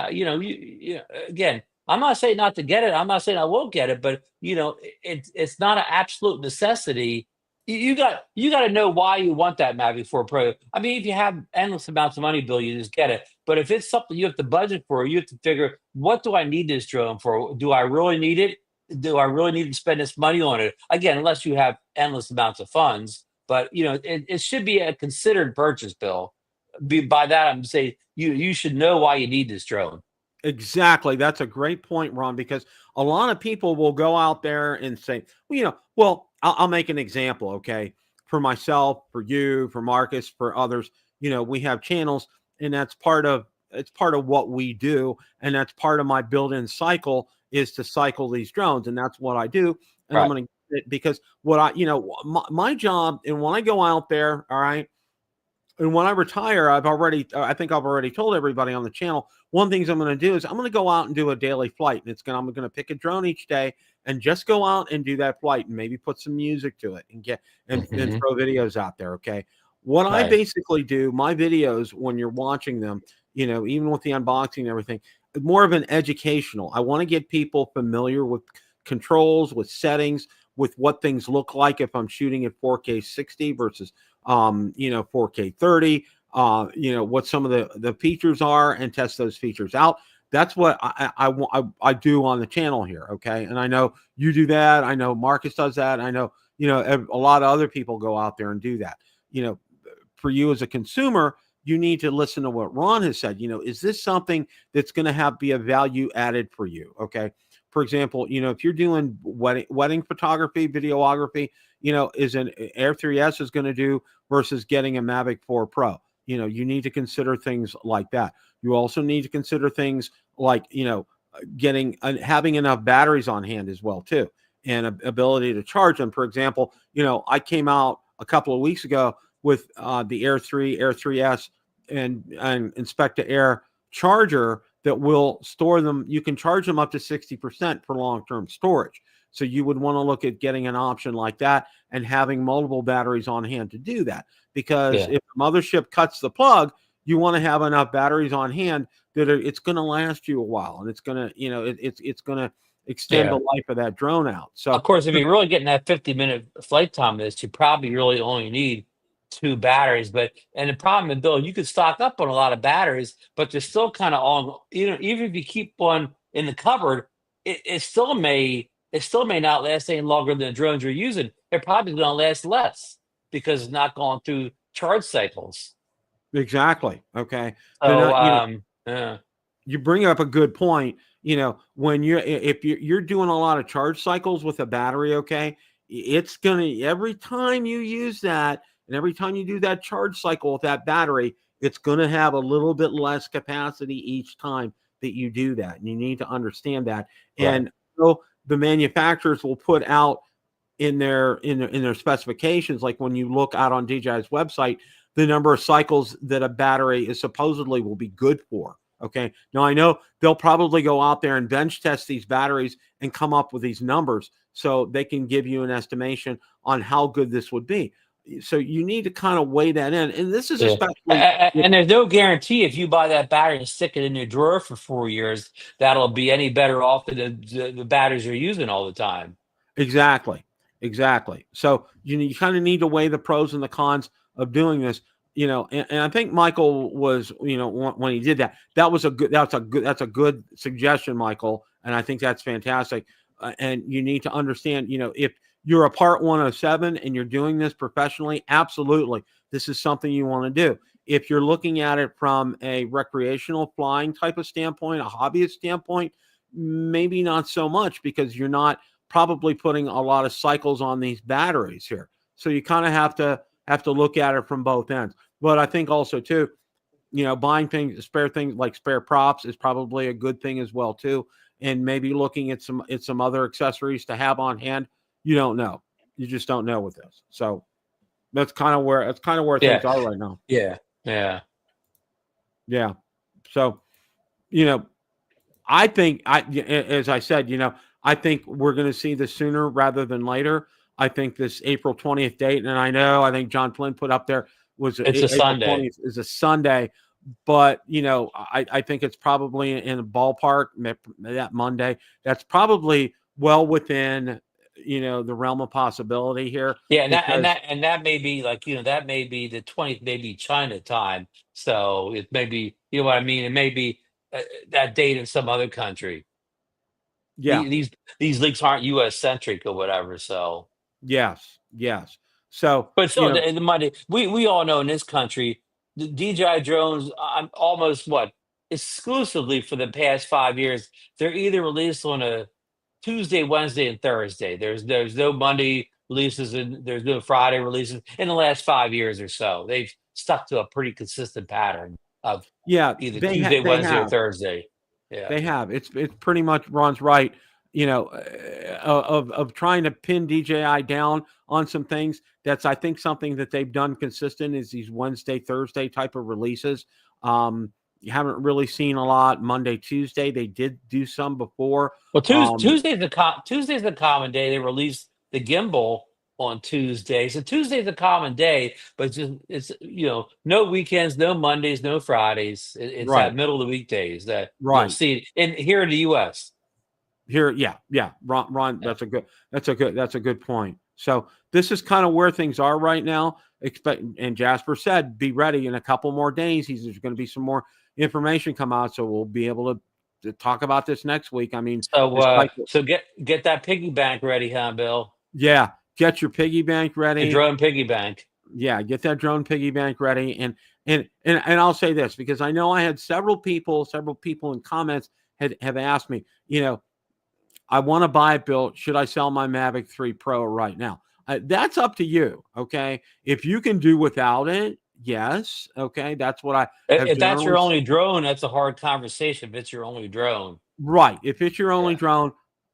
again, I'm not saying not to get it. I'm not saying I won't get it, but it's not an absolute necessity. You got to know why you want that Mavic 4 Pro. I mean, if you have endless amounts of money, Bill, you just get it. But if it's something you have to budget for, you have to figure, what do I need this drone for? Do I really need it? Do I really need to spend this money on it? Again, unless you have endless amounts of funds. But it should be a considered purchase, Bill. By that, I'm saying you should know why you need this drone. Exactly. That's a great point, Ron, because a lot of people will go out there and say, I'll make an example, okay? For myself, for you, for Marcus, for others, we have channels, and that's part of what we do, and that's part of my built-in cycle is to cycle these drones, and that's what I do. And right. I'm going to, because what my job, and when I go out there, all right, and when I retire, I think I've already told everybody on the channel, one thing I'm going to do is I'm going to go out and do a daily flight. And I'm going to pick a drone each day and just go out and do that flight and maybe put some music to it and and throw videos out there. Okay. What I basically do, my videos, when you're watching them, even with the unboxing and everything, more of an educational. I want to get people familiar with controls, with settings, with what things look like if I'm shooting at 4K 60 versus 4K 30, what some of the features are, and test those features out. That's what I do on the channel here. Okay. And I know you do that. I know Marcus does that. I know, a lot of other people go out there and do that. For you as a consumer, you need to listen to what Ron has said. Is this something that's going to be a value added for you? Okay. For example, if you're doing wedding photography, videography, is an Air 3S is going to do versus getting a Mavic 4 Pro. You need to consider things like that. You also need to consider things like, having enough batteries on hand as well too, and ability to charge them. For example, I came out a couple of weeks ago with the Air 3S and Inspector Air charger that will store them. You can charge them up to 60% for long-term storage. So you would want to look at getting an option like that and having multiple batteries on hand to do that. Because if the mothership cuts the plug, you want to have enough batteries on hand that it's going to last you a while, and it's going to, it's going to extend the life of that drone out. So of course, if you're really getting that 50-minute flight time, you probably really only need 2 batteries. And the problem is, Bill, you could stock up on a lot of batteries, but they're still kind of on. Even if you keep one in the cupboard, it still may not last any longer than the drones you're using. They're probably going to last less because it's not going through charge cycles. Exactly. Okay. So you bring up a good point. When if you're doing a lot of charge cycles with a battery, okay, it's gonna, every time you use that and every time you do that charge cycle with that battery, it's gonna have a little bit less capacity each time that you do that, and you need to understand that. Right. And so the manufacturers will put out in their specifications, like when you look out on DJI's website, the number of cycles that a battery is supposedly will be good for. Okay. Now I know they'll probably go out there and bench test these batteries and come up with these numbers so they can give you an estimation on how good this would be. So you need to kind of weigh that in. And this is especially, and there's no guarantee if you buy that battery and stick it in your drawer for 4 years, that'll be any better off than the batteries you're using all the time. Exactly. So you kind of need to weigh the pros and the cons of doing this. And I think Michael was, when he did that, that's a good suggestion, Michael. And I think that's fantastic. And you need to understand, if you're a Part 107 and you're doing this professionally, absolutely, this is something you want to do. If you're looking at it from a recreational flying type of standpoint, a hobbyist standpoint, maybe not so much, because you're not probably putting a lot of cycles on these batteries here. So you kind of have to look at it from both ends. But I think also too, buying spare things like spare props is probably a good thing as well too. And maybe looking at some other accessories to have on hand. You don't know. You just don't know with this. So that's kind of where things are right now. Yeah. So, I think as I said, I think we're going to see this sooner rather than later. I think this April 20th date, and I think John Flynn put up there it's a April Sunday. 20th is a Sunday, but I think it's probably in a ballpark that Monday. That's probably well within the realm of possibility here. Yeah, and that may be like that may be the 20th, maybe China time. So it may be what I mean. It may be that date in some other country. Yeah, these leaks aren't U.S. centric or whatever. So yes. So, but still, the money we all know in this country, the DJI drones. I'm almost exclusively for the past 5 years. They're either released on a Tuesday, Wednesday, and Thursday. There's no Monday releases and there's no Friday releases in the last 5 years or so. They've stuck to a pretty consistent pattern of either Tuesday, Wednesday, or Thursday. Yeah, they have. It's pretty much Ron's right. Of trying to pin DJI down on some things. That's, I think, something that they've done consistent is these Wednesday, Thursday type of releases. You haven't really seen a lot Monday, Tuesday. They did do some before. Well, Tuesday's the common day. They release the gimbal on Tuesday, so Tuesday's a common day. But it's no weekends, no Mondays, no Fridays. It's Right. that middle of the weekdays that Right. you'll see here in the U.S. Here, yeah. Ron, that's a good point. So this is kind of where things are right now. And Jasper said, be ready in a couple more days. There's going to be some more information come out, so we'll be able to talk about this next week. I mean, so get that piggy bank ready, huh, Bill? Yeah, get your piggy bank ready. The drone piggy bank. Yeah, get that drone piggy bank ready. And I'll say this, because I know I had several people in comments have asked me, I want to buy it, Bill. Should I sell my Mavic 3 Pro right now? That's up to you. Okay. If you can do without it, yes. Okay. That's what if that's your only drone, that's a hard conversation. If it's your only drone. Right. If it's your only drone,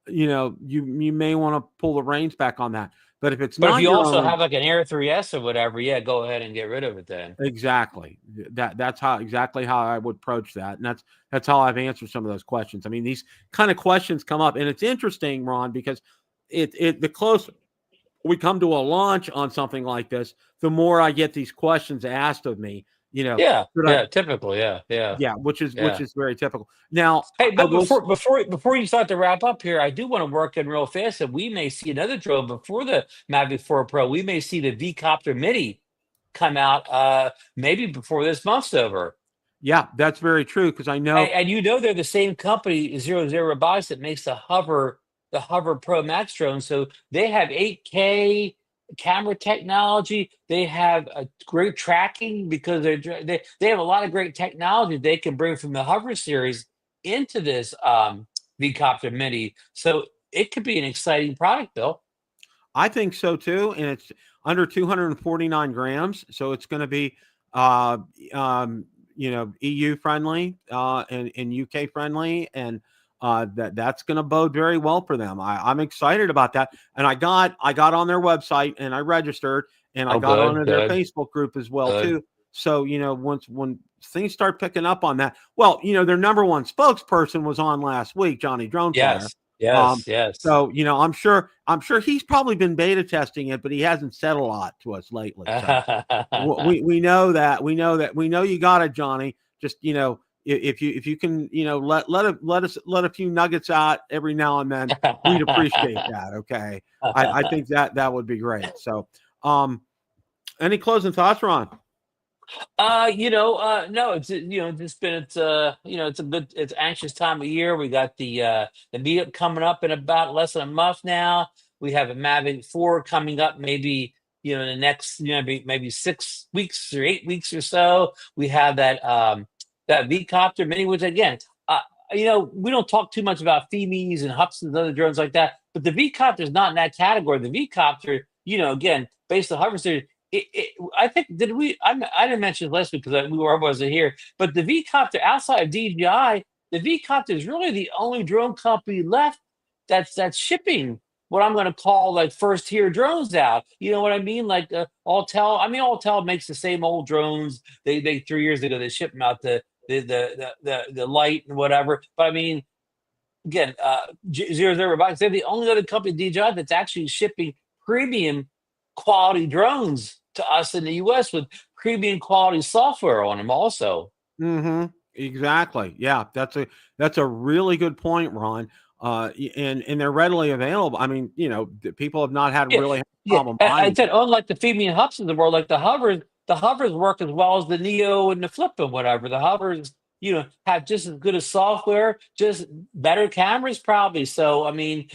you may want to pull the reins back on that. But if it's not, if you also have like an Air 3S or whatever, go ahead and get rid of it then. Exactly. That's exactly how I would approach that. And that's how I've answered some of those questions. I mean, these kind of questions come up, and it's interesting, Ron, because the closer we come to a launch on something like this, the more I get these questions asked of me. Typical. Yeah, which is very typical. Now, hey, but before you start to wrap up here, I do want to work in real fast, and we may see another drone before the Mavic 4 Pro. We may see the V-Copter Mini come out maybe before this month's over. Yeah, that's very true, because I know, and they're the same company, 00 Robotics, that makes the Hover Pro Max drone. So they have 8K camera technology. They have a great tracking because they have a lot of great technology they can bring from the Hover series into this V-Copter Mini. So it could be an exciting product, Bill. I think so too, and it's under 249 grams, so it's going to be EU friendly and UK friendly, and that's going to bode very well for them. I'm excited about that. And I got on their website and I registered, and I got onto their Facebook group as well too. So, when things start picking up on that, well, their number one spokesperson was on last week, Johnny Droneflyer. Yes. So, I'm sure he's probably been beta testing it, but he hasn't said a lot to us lately. So we know that. We know you got it, Johnny. Just, if you can, let a few nuggets out every now and then, we'd appreciate that. Okay. I think that would be great. So, any closing thoughts, Ron? No, it's it's anxious time of year. We got the meetup coming up in about less than a month now. We have a Mavic 4 coming up, maybe in the next maybe 6 weeks or 8 weeks or so. We have that V-Copter Mini, which again, we don't talk too much about FEMIs and Hups and other drones like that, but the V-Copter is not in that category. The V-Copter, again, based on hover series. I think I didn't mention this because I wasn't here, but the V-Copter outside of DJI, the V-Copter is really the only drone company left that's shipping what I'm going to call like first tier drones out. You know what I mean? Like Autel. I mean, Autel makes the same old drones. They 3 years ago they shipped them out the light and whatever. But I mean, again, 00 Robotics, they're the only other company DJI that's actually shipping premium quality drones to us in the US with premium quality software on them also. Exactly. Yeah, that's a really good point, Ron. And they're readily available. I mean, people have not had really a problem. I said, unlike the FEMI and Hups in the world, like the hovers work as well as the Neo and the Flip and whatever. The hovers, have just as good as software, just better cameras probably. So, I mean,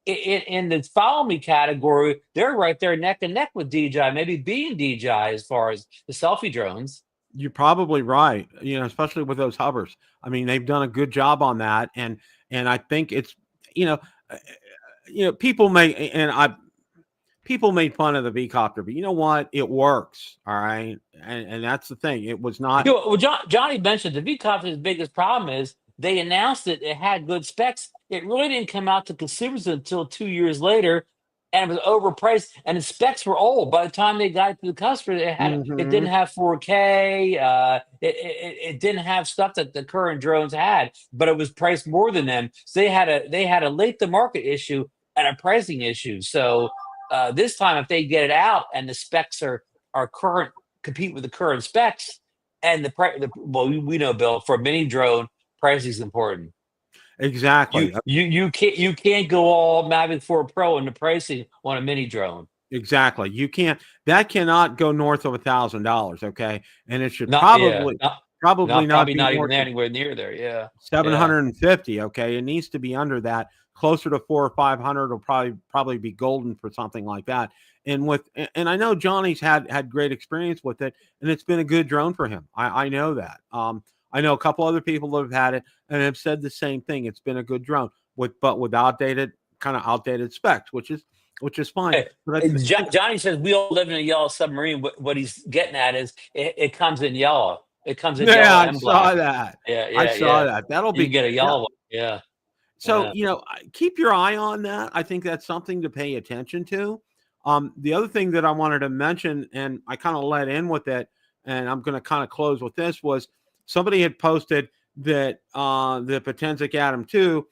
in the follow me category, they're right there neck and neck with DJI, maybe being DJI as far as the selfie drones. You're probably right. Especially with those hovers. I mean, they've done a good job on that, and I think it's people made fun of the V-Copter, but you know what? It works. All right, and that's the thing. It was not. Well, Johnny mentioned the V-Copter's biggest problem is they announced it had good specs. It really didn't come out to consumers until 2 years later, and it was overpriced. And the specs were old. By the time they got it to the customer, it didn't have 4K. It didn't have stuff that the current drones had, but it was priced more than them. So they had a late to market issue and a pricing issue. So this time, if they get it out and the specs are current, compete with the current specs, and we know, Bill, for a mini drone, pricing is important. Exactly. You can't go all Mavic 4 Pro in the pricing on a mini drone. Exactly. You can't. That cannot go north of $1,000. Okay, and it should probably not even anywhere near there. Yeah, 750. Okay, it needs to be under that, closer to 400 or 500. Will probably be golden for something like that. And I know Johnny's had great experience with it, and it's been a good drone for him. I know that. I know a couple other people that have had it and have said the same thing. It's been a good drone with outdated specs, which is fine. Hey, but Johnny says we all live in a yellow submarine. What he's getting at is it comes in yellow. It comes in yellow. Yeah, I saw that. Yeah, I saw that. That'll be, you get a yellow one. Yeah. So keep your eye on that. I think that's something to pay attention to. The other thing that I wanted to mention, and I kind of led in with it, and I'm going to kind of close with this, was somebody had posted that the Potensic Atom 2,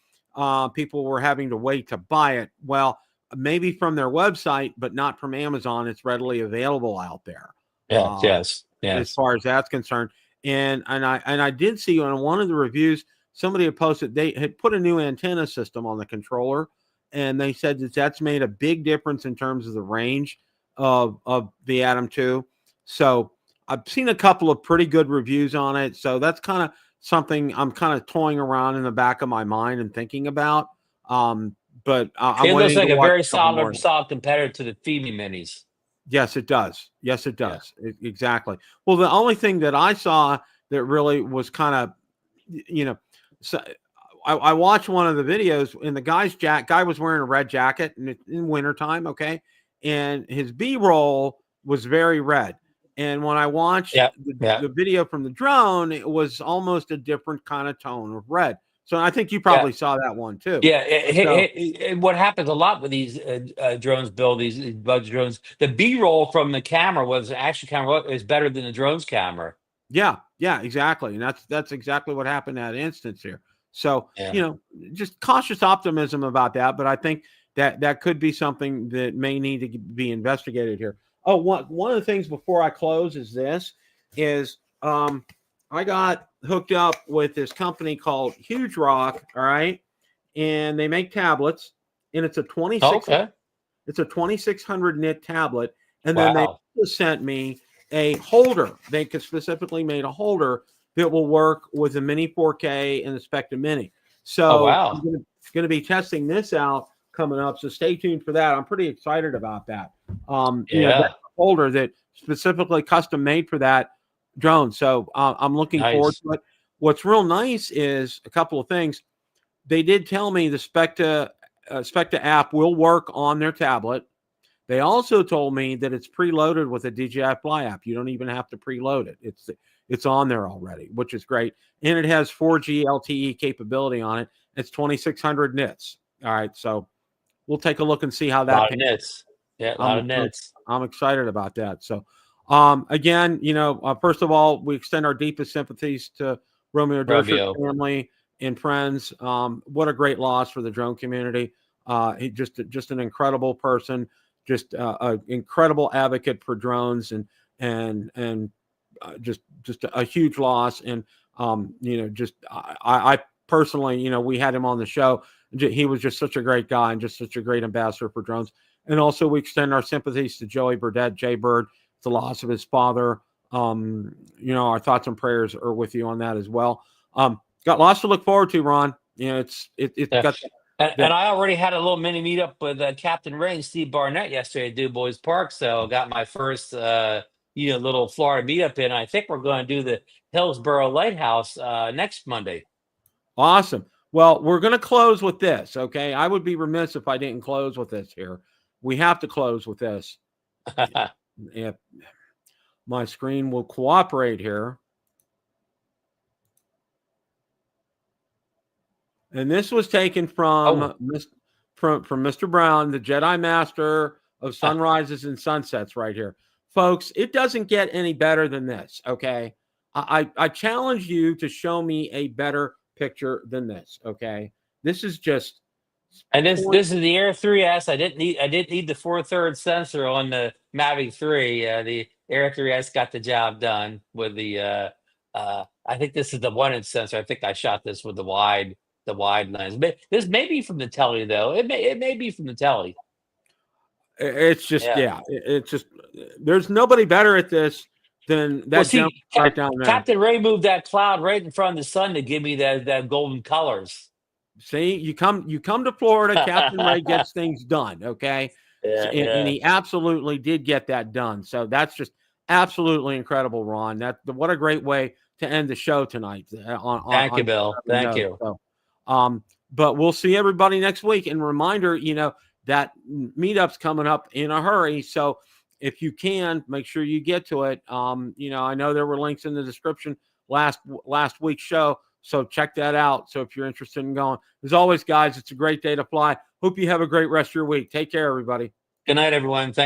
people were having to wait to buy it. Well, maybe from their website, but not from Amazon. It's readily available out there. Yes. As far as that's concerned. And I did see on one of the reviews, somebody had posted they had put a new antenna system on the controller, and they said that's made a big difference in terms of the range of the Atom 2. So I've seen a couple of pretty good reviews on it. So that's kind of something I'm kind of toying around in the back of my mind and thinking about. But it looks like a very solid competitor to the FEMI minis. Yes, it does. Yes, it does. Yeah. Exactly. Well, the only thing that I saw that really was kind of, so I watched one of the videos, and the guy was wearing a red jacket in wintertime. Okay. And his B-roll was very red. And when I watched the video from the drone, it was almost a different kind of tone of red. So I think you Yeah. probably saw that one too. Yeah, So, what happens a lot with these drones, Bill, these budget drones, the B-roll from the camera, was the action camera, is better than the drone's camera. yeah, exactly. And that's exactly what happened in that instance here. So, Yeah. just cautious optimism about that. But I think that could be something that may need to be investigated here. Oh, one of the things before I close is I got hooked up with this company called Huge Rock. All right. And they make tablets, and it's a Okay. 2600 nit tablet. And then they Wow. also sent me a holder. They specifically made a holder that will work with the Mini 4K and the Spectrum Mini. So Oh, wow. I'm going to be testing this out coming up. So stay tuned for that. I'm pretty excited about that. That's a holder that specifically custom made for that drone. So I'm looking forward to it. What's real nice is a couple of things. They did tell me the Specta app will work on their tablet. They also told me that it's preloaded with a DJI Fly app. You don't even have to preload it. It's on there already, which is great. And it has 4G LTE capability on it. It's 2600 nits. All right, so we'll take a look and see how that. A lot of nits. Yeah, a lot of nits. I'm excited about that. So, again, first of all, we extend our deepest sympathies to Romeo Dersher's family and friends. What a great loss for the drone community. He just an incredible person, just an incredible advocate for drones, and just a huge loss. And I personally, we had him on the show. He was just such a great guy and just such a great ambassador for drones. And also, we extend our sympathies to Joey Burdett, Jay Bird, the loss of his father. Our thoughts and prayers are with you on that as well. Got lots to look forward to, Ron. It's got. And I already had a little mini meetup with Captain Ray and Steve Barnett yesterday at DuBois Park. So got my first, little Florida meetup in. I think we're going to do the Hillsborough Lighthouse next Monday. Awesome. Well, we're going to close with this. Okay. I would be remiss if I didn't close with this here. We have to close with this. If my screen will cooperate here. And this was taken from Mr. Brown, the Jedi Master of Sunrises and Sunsets right here. Folks, it doesn't get any better than this, okay? I challenge you to show me a better picture than this, okay? This is just... And this is the Air 3S. I didn't need the 4/3 sensor on the Mavic 3. The Air 3S got the job done with the I think this is the 1-inch sensor. I think I shot this with the wide lens. But this may be from the telly, though. It may be from the telly. It's just it's just there's nobody better at this than that. Right down there. Captain Ray moved that cloud right in front of the sun to give me that golden colors. See, you come to Florida, Captain Ray gets things done, okay? And he absolutely did get that done. So that's just absolutely incredible, Ron. What a great way to end the show tonight. Thank you, Bill. Thank you. So, but we'll see everybody next week. And reminder, that meetup's coming up in a hurry. So if you can, make sure you get to it. I know there were links in the description last week's show. So check that out. So if you're interested in going, as always, guys, it's a great day to fly. Hope you have a great rest of your week. Take care, everybody. Good night, everyone. Thanks.